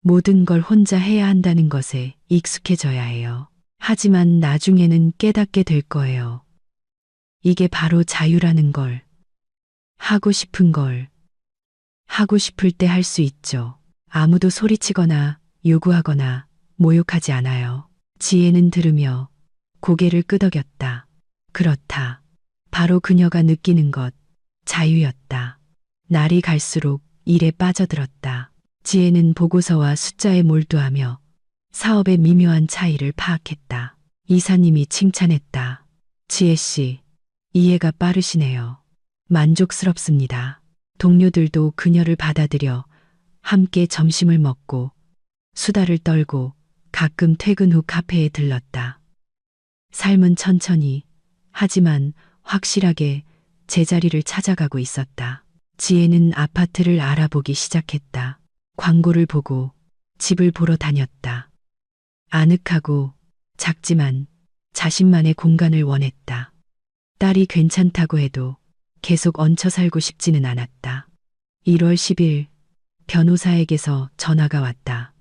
모든 걸 혼자 해야 한다는 것에 익숙해져야 해요. 하지만 나중에는 깨닫게 될 거예요. 이게 바로 자유라는 걸. 하고 싶은 걸. 하고 싶을 때 할 수 있죠. 아무도 소리치거나 요구하거나 모욕하지 않아요. 지혜는 들으며 고개를 끄덕였다. 그렇다. 바로 그녀가 느끼는 것, 자유였다. 날이 갈수록 일에 빠져들었다. 지혜는 보고서와 숫자에 몰두하며 사업의 미묘한 차이를 파악했다. 이사님이 칭찬했다. 지혜 씨, 이해가 빠르시네요. 만족스럽습니다. 동료들도 그녀를 받아들여 함께 점심을 먹고 수다를 떨고 가끔 퇴근 후 카페에 들렀다. 삶은 천천히, 하지만 확실하게 제자리를 찾아가고 있었다. 지혜는 아파트를 알아보기 시작했다. 광고를 보고 집을 보러 다녔다. 아늑하고 작지만 자신만의 공간을 원했다. 딸이 괜찮다고 해도 계속 얹혀 살고 싶지는 않았다. 1월 10일 변호사에게서 전화가 왔다.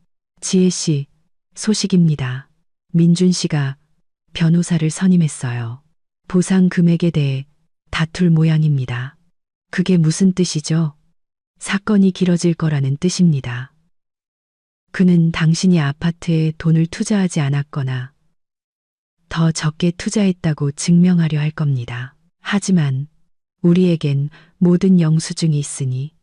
지혜 씨, 소식입니다. 민준 씨가 변호사를 선임했어요. 보상 금액에 대해 다툴 모양입니다. 그게 무슨 뜻이죠? 사건이 길어질 거라는 뜻입니다. 그는 당신이 아파트에 돈을 투자하지 않았거나 더 적게 투자했다고 증명하려 할 겁니다. 하지만 우리에겐 모든 영수증이 있으니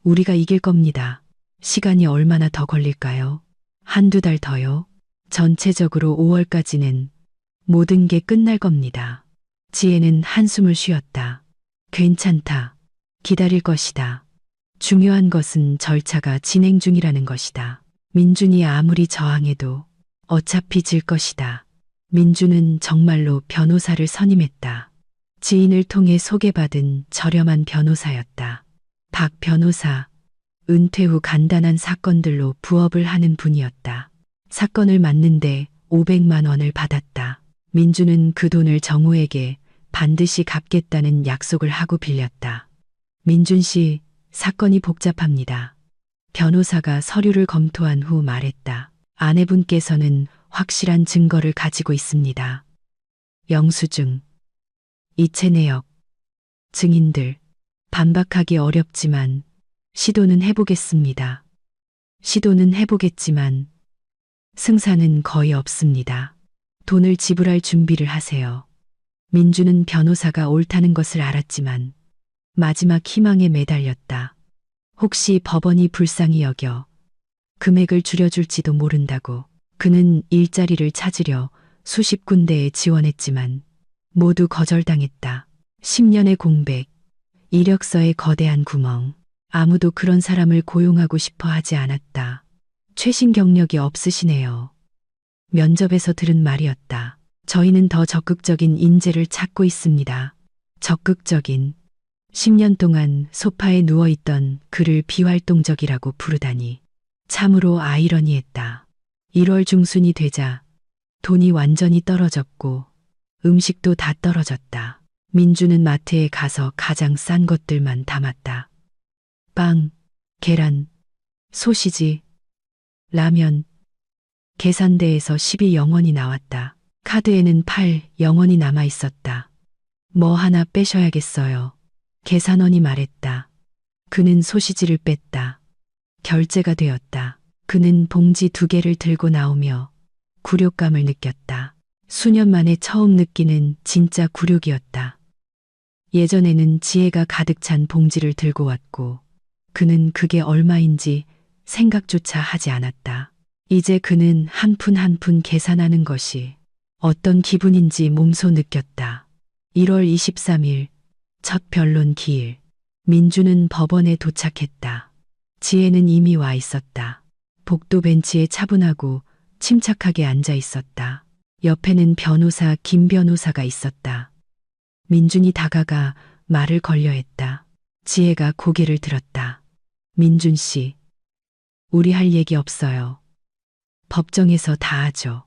우리가 이길 겁니다. 시간이 얼마나 더 걸릴까요? 한두 달 더요? 전체적으로 5월까지는 모든 게 끝날 겁니다. 지혜는 한숨을 쉬었다. 괜찮다. 기다릴 것이다. 중요한 것은 절차가 진행 중이라는 것이다. 민준이 아무리 저항해도 어차피 질 것이다. 민주는 정말로 변호사를 선임했다. 지인을 통해 소개받은 저렴한 변호사였다. 박 변호사, 은퇴 후 간단한 사건들로 부업을 하는 분이었다. 사건을 맡는데 500만 원을 받았다. 민주는 그 돈을 정우에게 반드시 갚겠다는 약속을 하고 빌렸다. 민준 씨, 사건이 복잡합니다. 변호사가 서류를 검토한 후 말했다. 아내분께서는 확실한 증거를 가지고 있습니다. 영수증, 이체 내역, 증인들, 반박하기 어렵지만 시도는 해보겠습니다. 시도는 해보겠지만 승산은 거의 없습니다. 돈을 지불할 준비를 하세요. 민주는 변호사가 옳다는 것을 알았지만 마지막 희망에 매달렸다. 혹시 법원이 불쌍히 여겨 금액을 줄여줄지도 모른다고. 그는 일자리를 찾으려 수십 군데에 지원했지만 모두 거절당했다. 10년의 공백, 이력서에 거대한 구멍. 아무도 그런 사람을 고용하고 싶어 하지 않았다. 최신 경력이 없으시네요. 면접에서 들은 말이었다. 저희는 더 적극적인 인재를 찾고 있습니다. 적극적인. 10년 동안 소파에 누워있던 그를 비활동적이라고 부르다니. 참으로 아이러니했다. 1월 중순이 되자 돈이 완전히 떨어졌고 음식도 다 떨어졌다. 민주는 마트에 가서 가장 싼 것들만 담았다. 빵, 계란, 소시지, 라면. 계산대에서 12영원이 나왔다. 카드에는 8영원이 남아 있었다. 뭐 하나 빼셔야겠어요. 계산원이 말했다. 그는 소시지를 뺐다. 결제가 되었다. 그는 봉지 2개를 들고 나오며 굴욕감을 느꼈다. 수년 만에 처음 느끼는 진짜 굴욕이었다. 예전에는 지혜가 가득 찬 봉지를 들고 왔고 그는 그게 얼마인지 생각조차 하지 않았다. 이제 그는 한 푼 한 푼 계산하는 것이 어떤 기분인지 몸소 느꼈다. 1월 23일 첫 변론 기일. 민주는 법원에 도착했다. 지혜는 이미 와 있었다. 복도 벤치에 차분하고 침착하게 앉아 있었다. 옆에는 변호사 김 변호사가 있었다. 민준이 다가가 말을 걸려 했다. 지혜가 고개를 들었다. 민준 씨, 우리 할 얘기 없어요. 법정에서 다 하죠.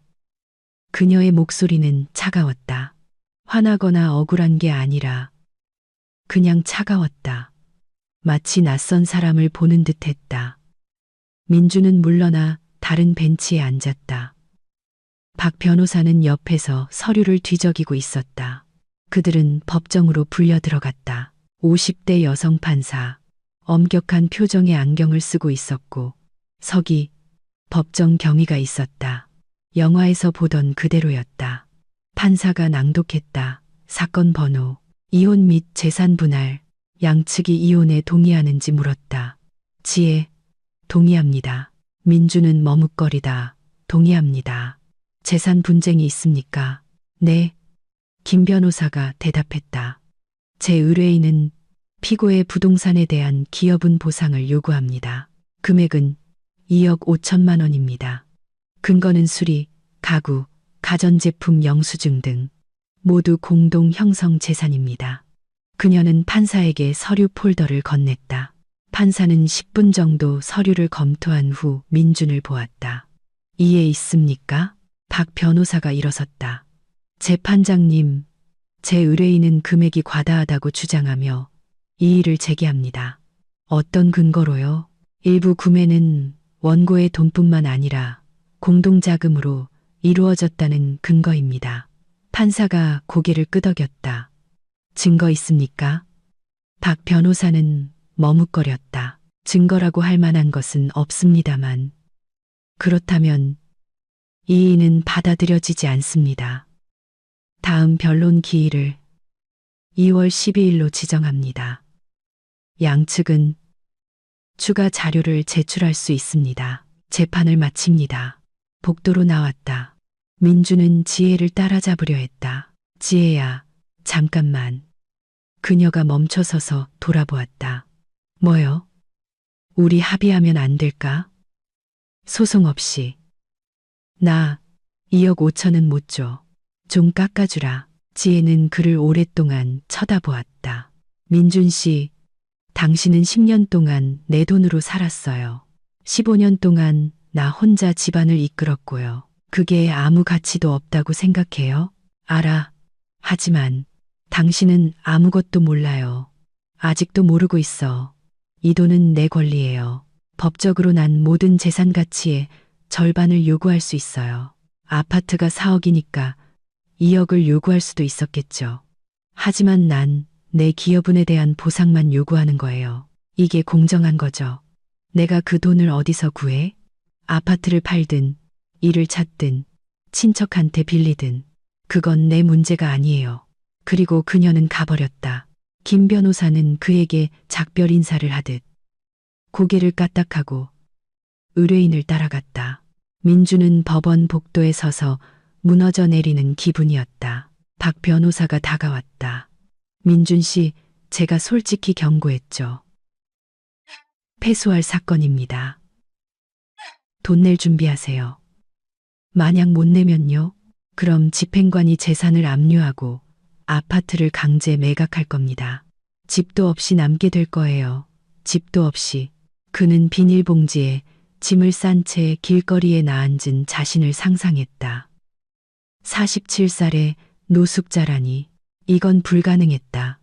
그녀의 목소리는 차가웠다. 화나거나 억울한 게 아니라 그냥 차가웠다. 마치 낯선 사람을 보는 듯 했다. 민주는 물러나 다른 벤치에 앉았다. 박 변호사는 옆에서 서류를 뒤적이고 있었다. 그들은 법정으로 불려 들어갔다. 50대 여성 판사, 엄격한 표정의 안경을 쓰고 있었고 서기, 법정 경위가 있었다. 영화에서 보던 그대로였다. 판사가 낭독했다. 사건 번호, 이혼 및 재산 분할, 양측이 이혼에 동의하는지 물었다. 지혜, 동의합니다. 민주는 머뭇거리다. 동의합니다. 재산 분쟁이 있습니까? 네. 김 변호사가 대답했다. 제 의뢰인은 피고의 부동산에 대한 기여분 보상을 요구합니다. 금액은 2억 5천만 원입니다. 근거는 수리, 가구, 가전제품 영수증 등 모두 공동 형성 재산입니다. 그녀는 판사에게 서류 폴더를 건넸다. 판사는 10분 정도 서류를 검토한 후 민준을 보았다. 이해 있습니까? 박 변호사가 일어섰다. 재판장님, 제 의뢰인은 금액이 과다하다고 주장하며 이의를 제기합니다. 어떤 근거로요? 일부 구매는 원고의 돈뿐만 아니라 공동자금으로 이루어졌다는 근거입니다. 판사가 고개를 끄덕였다. 증거 있습니까? 박 변호사는 머뭇거렸다. 증거라고 할 만한 것은 없습니다만 그렇다면 이의는 받아들여지지 않습니다. 다음 변론 기일을 2월 12일로 지정합니다. 양측은 추가 자료를 제출할 수 있습니다. 재판을 마칩니다. 복도로 나왔다. 민주는 지혜를 따라잡으려 했다. 지혜야, 잠깐만. 그녀가 멈춰서서 돌아보았다. 뭐요? 우리 합의하면 안 될까? 소송 없이. 나 2억 5천은 못 줘. 좀 깎아주라. 지혜는 그를 오랫동안 쳐다보았다. 민준 씨, 당신은 10년 동안 내 돈으로 살았어요. 15년 동안 나 혼자 집안을 이끌었고요. 그게 아무 가치도 없다고 생각해요? 알아. 하지만 당신은 아무것도 몰라요. 아직도 모르고 있어. 이 돈은 내 권리예요. 법적으로 난 모든 재산 가치의 절반을 요구할 수 있어요. 아파트가 4억이니까 2억을 요구할 수도 있었겠죠. 하지만 난 내 기여분에 대한 보상만 요구하는 거예요. 이게 공정한 거죠. 내가 그 돈을 어디서 구해? 아파트를 팔든, 일을 찾든, 친척한테 빌리든. 그건 내 문제가 아니에요. 그리고 그녀는 가버렸다. 김 변호사는 그에게 작별 인사를 하듯 고개를 까딱하고 의뢰인을 따라갔다. 민주는 법원 복도에 서서 무너져 내리는 기분이었다. 박 변호사가 다가왔다. 민준 씨, 제가 솔직히 경고했죠. 패소할 사건입니다. 돈 낼 준비하세요. 만약 못 내면요? 그럼 집행관이 재산을 압류하고 아파트를 강제 매각할 겁니다. 집도 없이 남게 될 거예요. 집도 없이. 그는 비닐봉지에 짐을 싼 채 길거리에 나앉은 자신을 상상했다. 47살의 노숙자라니. 이건 불가능했다.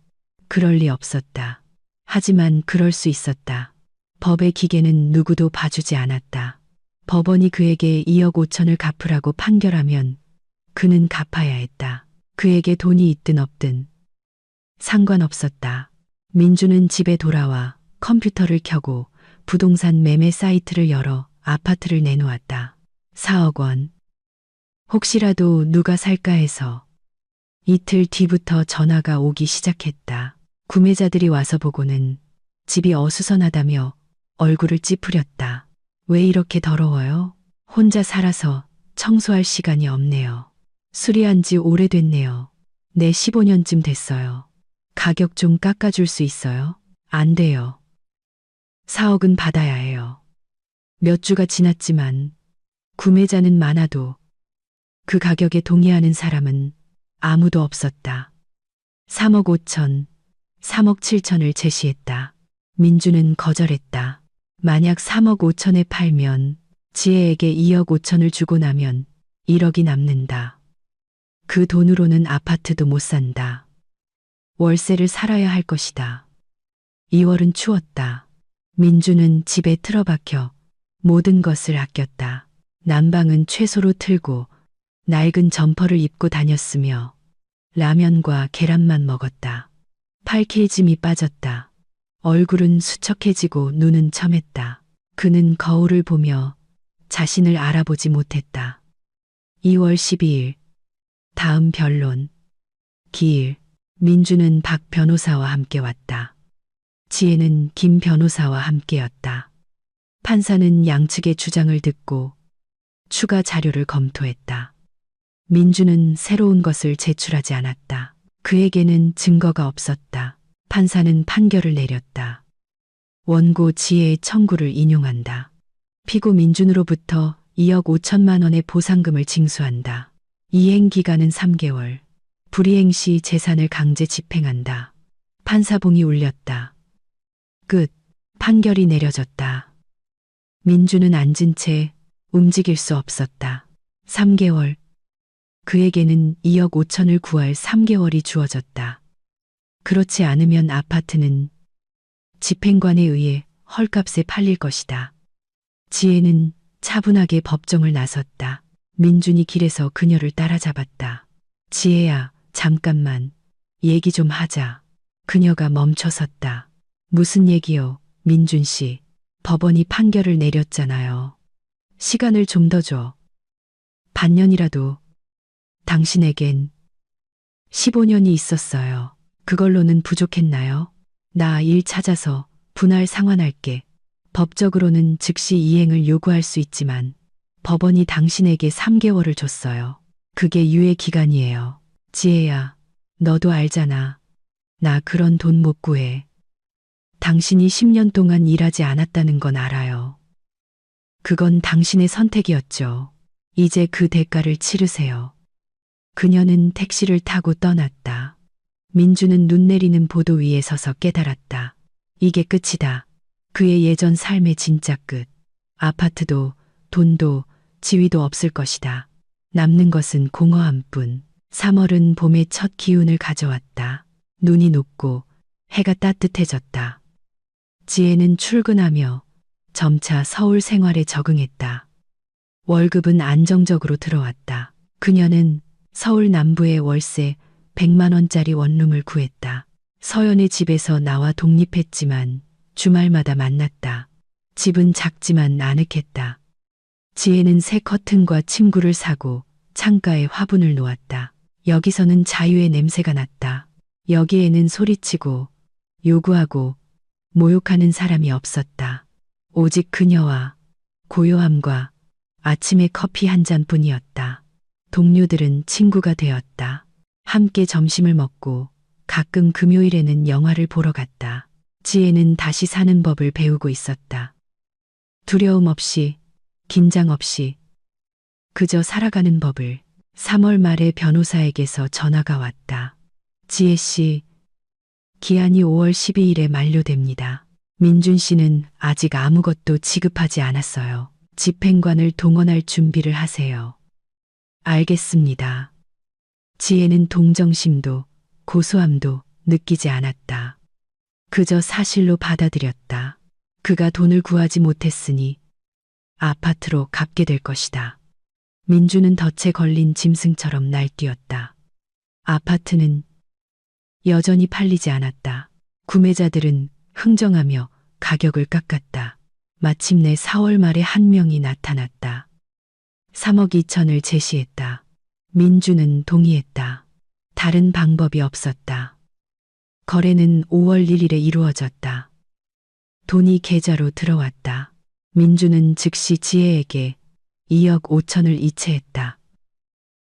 그럴 리 없었다. 하지만 그럴 수 있었다. 법의 기계는 누구도 봐주지 않았다. 법원이 그에게 2억 5천을 갚으라고 판결하면 그는 갚아야 했다. 그에게 돈이 있든 없든 상관없었다. 민주는 집에 돌아와 컴퓨터를 켜고 부동산 매매 사이트를 열어 아파트를 내놓았다. 4억 원. 혹시라도 누가 살까 해서. 이틀 뒤부터 전화가 오기 시작했다. 구매자들이 와서 보고는 집이 어수선하다며 얼굴을 찌푸렸다. 왜 이렇게 더러워요? 혼자 살아서 청소할 시간이 없네요. 수리한 지 오래됐네요. 네, 15년쯤 됐어요. 가격 좀 깎아줄 수 있어요? 안 돼요. 4억은 받아야 해요. 몇 주가 지났지만 구매자는 많아도 그 가격에 동의하는 사람은 아무도 없었다. 3억 5천, 3억 7천을 제시했다. 민주는 거절했다. 만약 3억 5천에 팔면 지혜에게 2억 5천을 주고 나면 1억이 남는다. 그 돈으로는 아파트도 못 산다. 월세를 살아야 할 것이다. 2월은 추웠다. 민주는 집에 틀어박혀 모든 것을 아꼈다. 난방은 최소로 틀고 낡은 점퍼를 입고 다녔으며 라면과 계란만 먹었다. 팔킬짐이 빠졌다. 얼굴은 수척해지고 눈은 첨했다. 그는 거울을 보며 자신을 알아보지 못했다. 2월 12일. 다음 변론. 기일. 민주는 박 변호사와 함께 왔다. 지혜는 김 변호사와 함께였다. 판사는 양측의 주장을 듣고 추가 자료를 검토했다. 민주는 새로운 것을 제출하지 않았다. 그에게는 증거가 없었다. 판사는 판결을 내렸다. 원고 지혜의 청구를 인용한다. 피고 민준으로부터 2억 5천만 원의 보상금을 징수한다. 이행 기간은 3개월. 불이행 시 재산을 강제 집행한다. 판사봉이 울렸다. 끝. 판결이 내려졌다. 민주는 앉은 채 움직일 수 없었다. 3개월. 그에게는 2억 5천을 구할 3개월이 주어졌다. 그렇지 않으면 아파트는 집행관에 의해 헐값에 팔릴 것이다. 지혜는 차분하게 법정을 나섰다. 민준이 길에서 그녀를 따라잡았다. 지혜야, 잠깐만. 얘기 좀 하자. 그녀가 멈춰섰다. 무슨 얘기요, 민준 씨. 법원이 판결을 내렸잖아요. 시간을 좀 더 줘. 반년이라도. 당신에겐 15년이 있었어요. 그걸로는 부족했나요? 나 일 찾아서 분할 상환할게. 법적으로는 즉시 이행을 요구할 수 있지만 법원이 당신에게 3개월을 줬어요. 그게 유예 기간이에요. 지혜야, 너도 알잖아. 나 그런 돈 못 구해. 당신이 10년 동안 일하지 않았다는 건 알아요. 그건 당신의 선택이었죠. 이제 그 대가를 치르세요. 그녀는 택시를 타고 떠났다. 민주는 눈 내리는 보도 위에 서서 깨달았다. 이게 끝이다. 그의 예전 삶의 진짜 끝. 아파트도, 돈도, 지위도 없을 것이다. 남는 것은 공허함뿐. 3월은 봄의 첫 기운을 가져왔다. 눈이 녹고 해가 따뜻해졌다. 지혜는 출근하며 점차 서울 생활에 적응했다. 월급은 안정적으로 들어왔다. 그녀는 서울 남부의 월세 100만 원짜리 원룸을 구했다. 서연의 집에서 나와 독립했지만 주말마다 만났다. 집은 작지만 아늑했다. 지혜는 새 커튼과 침구를 사고 창가에 화분을 놓았다. 여기서는 자유의 냄새가 났다. 여기에는 소리치고 요구하고 모욕하는 사람이 없었다. 오직 그녀와 고요함과 아침의 커피 한 잔뿐이었다. 동료들은 친구가 되었다. 함께 점심을 먹고 가끔 금요일에는 영화를 보러 갔다. 지혜는 다시 사는 법을 배우고 있었다. 두려움 없이, 긴장 없이, 그저 살아가는 법을. 3월 말에 변호사에게서 전화가 왔다. 지혜 씨, 기한이 5월 12일에 만료됩니다. 민준 씨는 아직 아무것도 지급하지 않았어요. 집행관을 동원할 준비를 하세요. 알겠습니다. 지혜는 동정심도 고소함도 느끼지 않았다. 그저 사실로 받아들였다. 그가 돈을 구하지 못했으니 아파트로 갚게 될 것이다. 민주는 덫에 걸린 짐승처럼 날뛰었다. 아파트는 여전히 팔리지 않았다. 구매자들은 흥정하며 가격을 깎았다. 마침내 4월 말에 한 명이 나타났다. 3억 2천을 제시했다. 민주는 동의했다. 다른 방법이 없었다. 거래는 5월 1일에 이루어졌다. 돈이 계좌로 들어왔다. 민주는 즉시 지혜에게 2억 5천을 이체했다.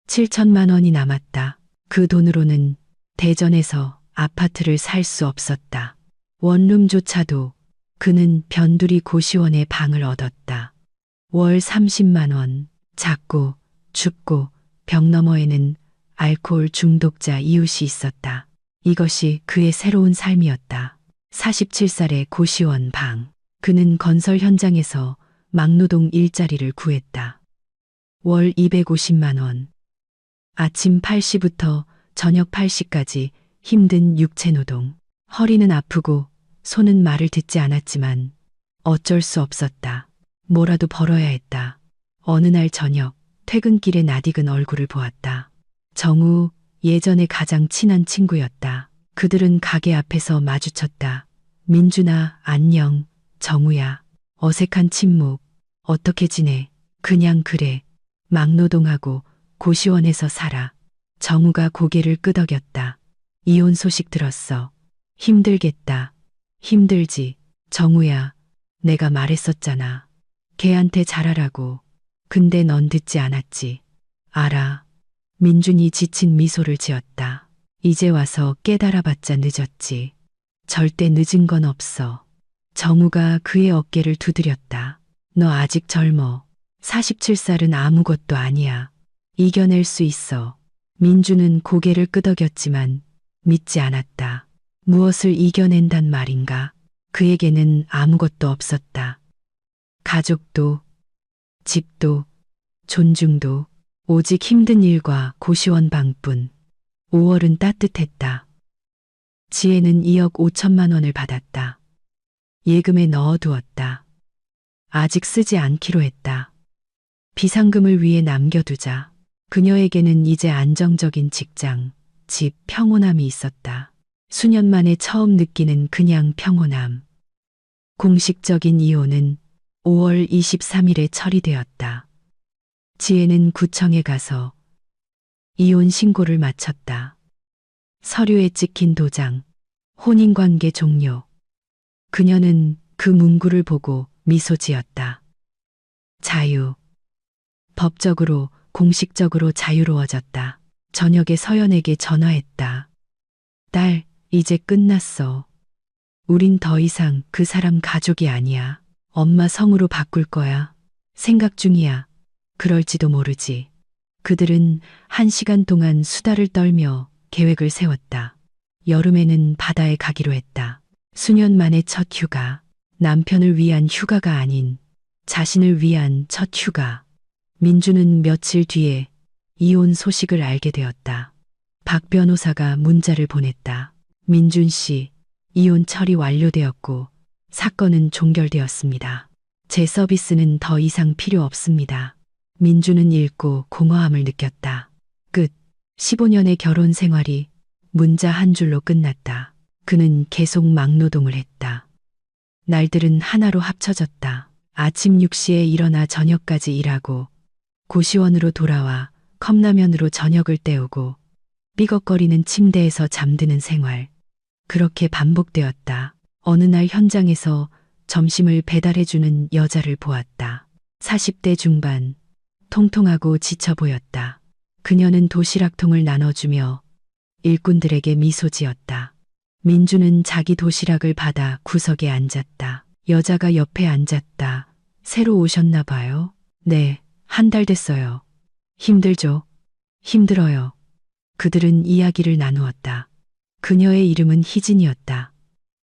7천만 원이 남았다. 그 돈으로는 대전에서 아파트를 살 수 없었다. 원룸조차도 그는 변두리 고시원에 방을 얻었다. 월 30만 원, 작고 춥고 벽 너머에는 알코올 중독자 이웃이 있었다. 이것이 그의 새로운 삶이었다. 47살의 고시원 방. 그는 건설 현장에서 막노동 일자리를 구했다. 월 250만 원. 아침 8시부터 저녁 8시까지 힘든 육체노동. 허리는 아프고 손은 말을 듣지 않았지만 어쩔 수 없었다. 뭐라도 벌어야 했다. 어느 날 저녁 퇴근길에 낯익은 얼굴을 보았다. 정우, 예전에 가장 친한 친구였다. 그들은 가게 앞에서 마주쳤다. 민준아, 안녕. 정우야. 어색한 침묵. 어떻게 지내? 그냥 그래. 막노동하고 고시원에서 살아. 정우가 고개를 끄덕였다. 이혼 소식 들었어. 힘들겠다. 힘들지. 정우야, 내가 말했었잖아. 걔한테 잘하라고. 근데 넌 듣지 않았지. 알아. 민준이 지친 미소를 지었다. 이제 와서 깨달아봤자 늦었지. 절대 늦은 건 없어. 정우가 그의 어깨를 두드렸다. 너 아직 젊어. 47살은 아무것도 아니야. 이겨낼 수 있어. 민주는 고개를 끄덕였지만 믿지 않았다. 무엇을 이겨낸단 말인가? 그에게는 아무것도 없었다. 가족도, 집도, 존중도, 오직 힘든 일과 고시원 방뿐. 5월은 따뜻했다. 지혜는 2억 5천만 원을 받았다. 예금에 넣어두었다. 아직 쓰지 않기로 했다. 비상금을 위해 남겨두자. 그녀에게는 이제 안정적인 직장, 집, 평온함이 있었다. 수년 만에 처음 느끼는 그냥 평온함. 공식적인 이혼은 5월 23일에 처리되었다. 지혜는 구청에 가서 이혼 신고를 마쳤다. 서류에 찍힌 도장, 혼인관계 종료. 그녀는 그 문구를 보고 미소 지었다. 자유. 법적으로, 공식적으로 자유로워졌다. 저녁에 서연에게 전화했다. 딸, 이제 끝났어. 우린 더 이상 그 사람 가족이 아니야. 엄마 성으로 바꿀 거야. 생각 중이야. 그럴지도 모르지. 그들은 1시간 동안 수다를 떨며 계획을 세웠다. 여름에는 바다에 가기로 했다. 수년 만에 첫 휴가. 남편을 위한 휴가가 아닌 자신을 위한 첫 휴가. 민주는 며칠 뒤에 이혼 소식을 알게 되었다. 박 변호사가 문자를 보냈다. 민준 씨, 이혼 처리 완료되었고 사건은 종결되었습니다. 제 서비스는 더 이상 필요 없습니다. 민주는 읽고 공허함을 느꼈다. 끝. 15년의 결혼 생활이 문자 한 줄로 끝났다. 그는 계속 막노동을 했다. 날들은 하나로 합쳐졌다. 아침 6시에 일어나 저녁까지 일하고 고시원으로 돌아와 컵라면으로 저녁을 때우고 삐걱거리는 침대에서 잠드는 생활. 그렇게 반복되었다. 어느 날 현장에서 점심을 배달해주는 여자를 보았다. 40대 중반, 통통하고 지쳐 보였다. 그녀는 도시락통을 나눠주며 일꾼들에게 미소 지었다. 민주는 자기 도시락을 받아 구석에 앉았다. 여자가 옆에 앉았다. 새로 오셨나 봐요? 네, 한 달 됐어요. 힘들죠? 힘들어요. 그들은 이야기를 나누었다. 그녀의 이름은 희진이었다.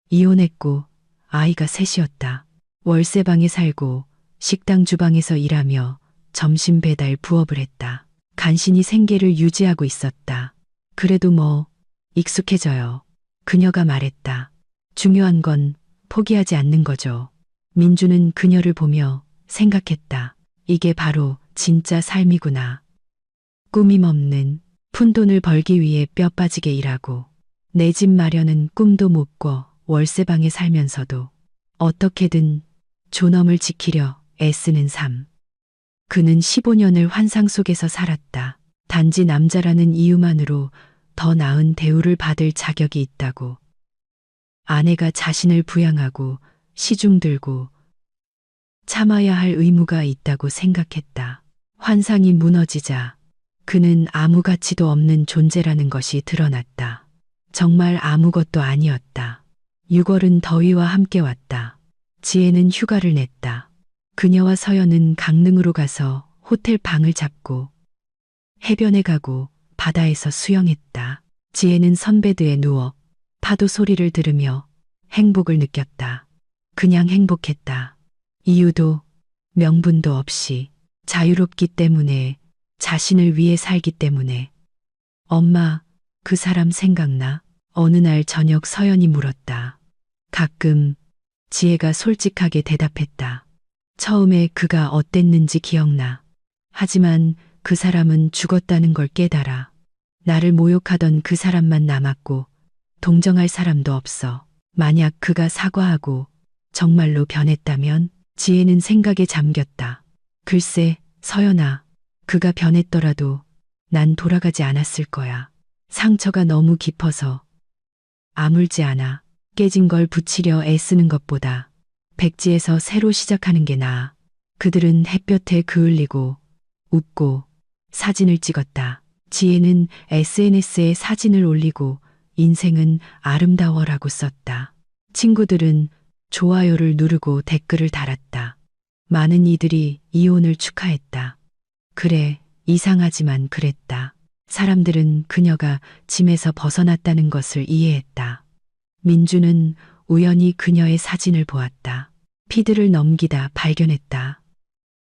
이혼했고 아이가 셋이었다. 월세방에 살고 식당 주방에서 일하며 점심 배달 부업을 했다. 간신히 생계를 유지하고 있었다. 그래도 뭐 익숙해져요. 그녀가 말했다. 중요한 건 포기하지 않는 거죠. 민주는 그녀를 보며 생각했다. 이게 바로 진짜 삶이구나. 꾸밈 없는 푼돈을 벌기 위해 뼈 빠지게 일하고 내 집 마련은 꿈도 못 꿔 월세방에 살면서도 어떻게든 존엄을 지키려 애쓰는 삶. 그는 15년을 환상 속에서 살았다. 단지 남자라는 이유만으로 더 나은 대우를 받을 자격이 있다고. 아내가 자신을 부양하고 시중 들고 참아야 할 의무가 있다고 생각했다. 환상이 무너지자 그는 아무 가치도 없는 존재라는 것이 드러났다. 정말 아무것도 아니었다. 6월은 더위와 함께 왔다. 지혜는 휴가를 냈다. 그녀와 서연은 강릉으로 가서 호텔 방을 잡고 해변에 가고 바다에서 수영했다. 지혜는 선베드에 누워 파도 소리를 들으며 행복을 느꼈다. 그냥 행복했다. 이유도 명분도 없이 자유롭기 때문에, 자신을 위해 살기 때문에. 엄마, 그 사람 생각나? 어느 날 저녁 서연이 물었다. 가끔. 지혜가 솔직하게 대답했다. 처음에 그가 어땠는지 기억나. 하지만 그 사람은 죽었다는 걸 깨달아. 나를 모욕하던 그 사람만 남았고 동정할 사람도 없어. 만약 그가 사과하고 정말로 변했다면? 지혜는 생각에 잠겼다. 글쎄, 서연아, 그가 변했더라도 난 돌아가지 않았을 거야. 상처가 너무 깊어서 아물지 않아. 깨진 걸 붙이려 애쓰는 것보다 백지에서 새로 시작하는 게 나아. 그들은 햇볕에 그을리고 웃고 사진을 찍었다. 지혜는 SNS에 사진을 올리고 인생은 아름다워라고 썼다. 친구들은 좋아요를 누르고 댓글을 달았다. 많은 이들이 이혼을 축하했다. 그래, 이상하지만 그랬다. 사람들은 그녀가 짐에서 벗어났다는 것을 이해했다. 민주는 우연히 그녀의 사진을 보았다. 피드를 넘기다 발견했다.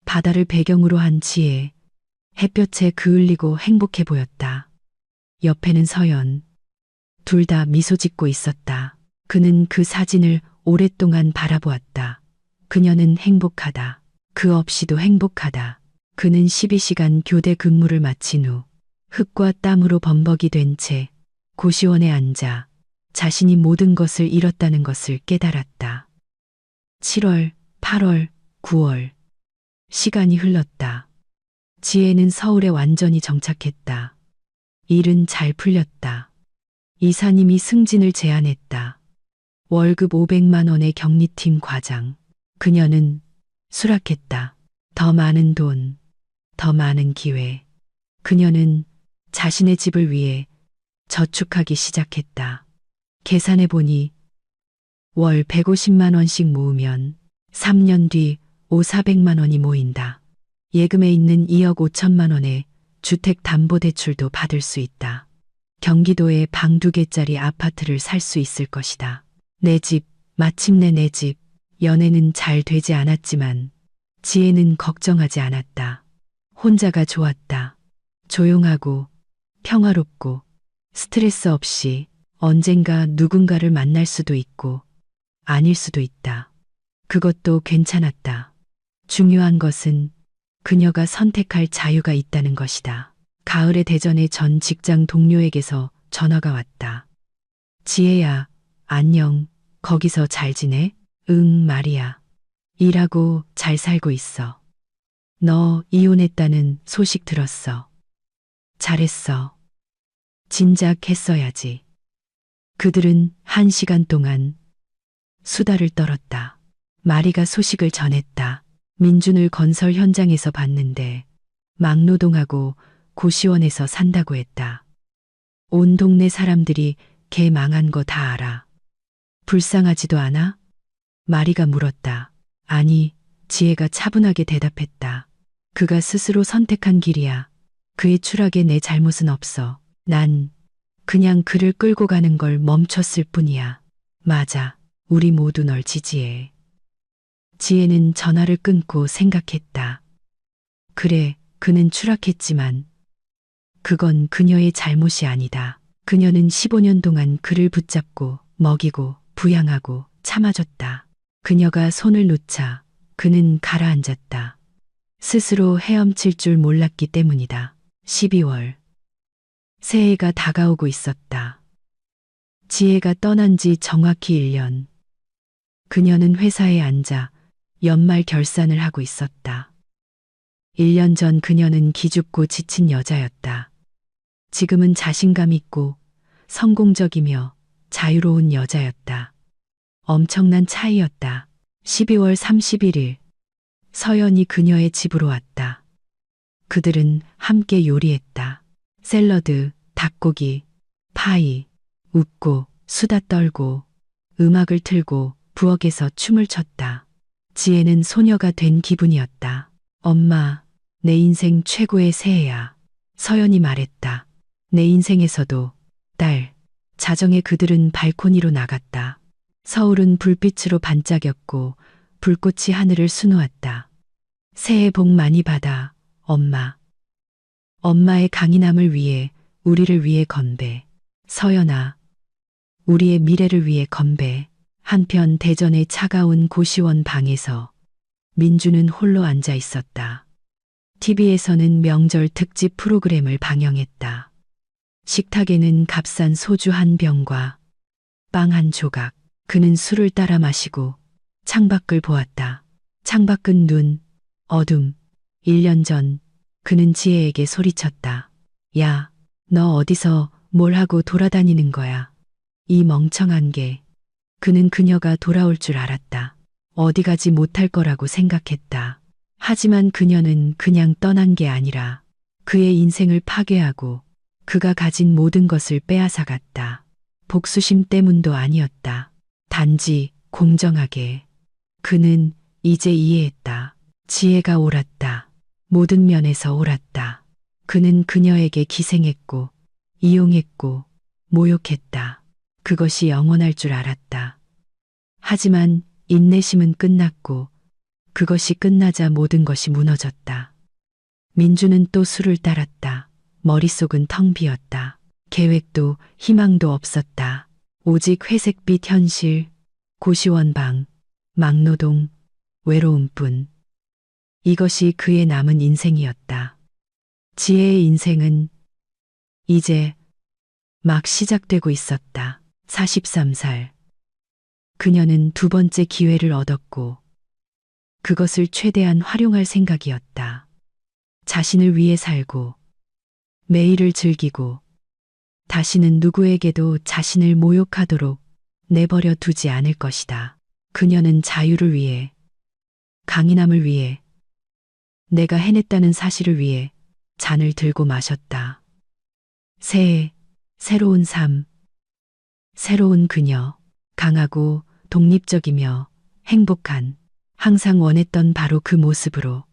바다를 배경으로 한 지혜. 햇볕에 그을리고 행복해 보였다. 옆에는 서연. 둘 다 미소 짓고 있었다. 그는 그 사진을 오랫동안 바라보았다. 그녀는 행복하다. 그 없이도 행복하다. 그는 12시간 교대 근무를 마친 후 흙과 땀으로 범벅이 된 채 고시원에 앉아 자신이 모든 것을 잃었다는 것을 깨달았다. 7월, 8월, 9월. 시간이 흘렀다. 지혜는 서울에 완전히 정착했다. 일은 잘 풀렸다. 이사님이 승진을 제안했다. 월급 500만 원의 격리팀 과장. 그녀는 수락했다. 더 많은 돈, 더 많은 기회. 그녀는 자신의 집을 위해 저축하기 시작했다. 계산해 보니 월 150만 원씩 모으면 3년 뒤 400만 원이 모인다. 예금에 있는 2억 5천만 원에 주택담보대출도 받을 수 있다. 경기도에 방 2개짜리 아파트를 살 수 있을 것이다. 내 집, 마침내 내 집. 연애는 잘 되지 않았지만 지혜는 걱정하지 않았다. 혼자가 좋았다. 조용하고 평화롭고 스트레스 없이 언젠가 누군가를 만날 수도 있고 아닐 수도 있다. 그것도 괜찮았다. 중요한 것은 그녀가 선택할 자유가 있다는 것이다. 가을에 대전의 전 직장 동료에게서 전화가 왔다. 지혜야, 안녕. 거기서 잘 지내? 응, 말이야. 일하고 잘 살고 있어. 너 이혼했다는 소식 들었어. 잘했어. 진작 했어야지. 그들은 1시간 동안 수다를 떨었다. 마리가 소식을 전했다. 민준을 건설 현장에서 봤는데 막노동하고 고시원에서 산다고 했다. 온 동네 사람들이 걔 망한 거 다 알아. 불쌍하지도 않아? 마리가 물었다. 아니, 지혜가 차분하게 대답했다. 그가 스스로 선택한 길이야. 그의 추락에 내 잘못은 없어. 난 그냥 그를 끌고 가는 걸 멈췄을 뿐이야. 맞아. 우리 모두 널 지지해. 지혜는 전화를 끊고 생각했다. 그래, 그는 추락했지만 그건 그녀의 잘못이 아니다. 그녀는 15년 동안 그를 붙잡고 먹이고 부양하고 참아줬다. 그녀가 손을 놓자 그는 가라앉았다. 스스로 헤엄칠 줄 몰랐기 때문이다. 12월. 새해가 다가오고 있었다. 지혜가 떠난 지 정확히 1년. 그녀는 회사에 앉아 연말 결산을 하고 있었다. 1년 전 그녀는 기죽고 지친 여자였다. 지금은 자신감 있고 성공적이며 자유로운 여자였다. 엄청난 차이였다. 12월 31일, 서연이 그녀의 집으로 왔다. 그들은 함께 요리했다. 샐러드, 닭고기, 파이, 웃고 수다 떨고 음악을 틀고 부엌에서 춤을 췄다. 지혜는 소녀가 된 기분이었다. 엄마, 내 인생 최고의 새해야. 서연이 말했다. 내 인생에서도 딸. 자정에 그들은 발코니로 나갔다. 서울은 불빛으로 반짝였고 불꽃이 하늘을 수놓았다. 새해 복 많이 받아, 엄마. 엄마의 강인함을 위해, 우리를 위해 건배. 서연아, 우리의 미래를 위해 건배. 한편 대전의 차가운 고시원 방에서 민주는 홀로 앉아 있었다. TV에서는 명절 특집 프로그램을 방영했다. 식탁에는 값싼 소주 한 병과 빵 한 조각. 그는 술을 따라 마시고 창밖을 보았다. 창밖은 눈, 어둠. 1년 전 그는 지혜에게 소리쳤다. 야, 너 어디서 뭘 하고 돌아다니는 거야? 이 멍청한 개. 그는 그녀가 돌아올 줄 알았다. 어디 가지 못할 거라고 생각했다. 하지만 그녀는 그냥 떠난 게 아니라 그의 인생을 파괴하고 그가 가진 모든 것을 빼앗아갔다. 복수심 때문도 아니었다. 단지 공정하게. 그는 이제 이해했다. 지혜가 옳았다. 모든 면에서 옳았다. 그는 그녀에게 기생했고 이용했고 모욕했다. 그것이 영원할 줄 알았다. 하지만 인내심은 끝났고 그것이 끝나자 모든 것이 무너졌다. 민주는 또 술을 따랐다. 머릿속은 텅 비었다. 계획도 희망도 없었다. 오직 회색빛 현실, 고시원 방, 막노동, 외로움뿐. 이것이 그의 남은 인생이었다. 지혜의 인생은 이제 막 시작되고 있었다. 43살. 그녀는 2번째 기회를 얻었고 그것을 최대한 활용할 생각이었다. 자신을 위해 살고 매일을 즐기고 다시는 누구에게도 자신을 모욕하도록 내버려 두지 않을 것이다. 그녀는 자유를 위해, 강인함을 위해, 내가 해냈다는 사실을 위해 잔을 들고 마셨다. 새해, 새로운 삶, 새로운 그녀, 강하고 독립적이며 행복한, 항상 원했던 바로 그 모습으로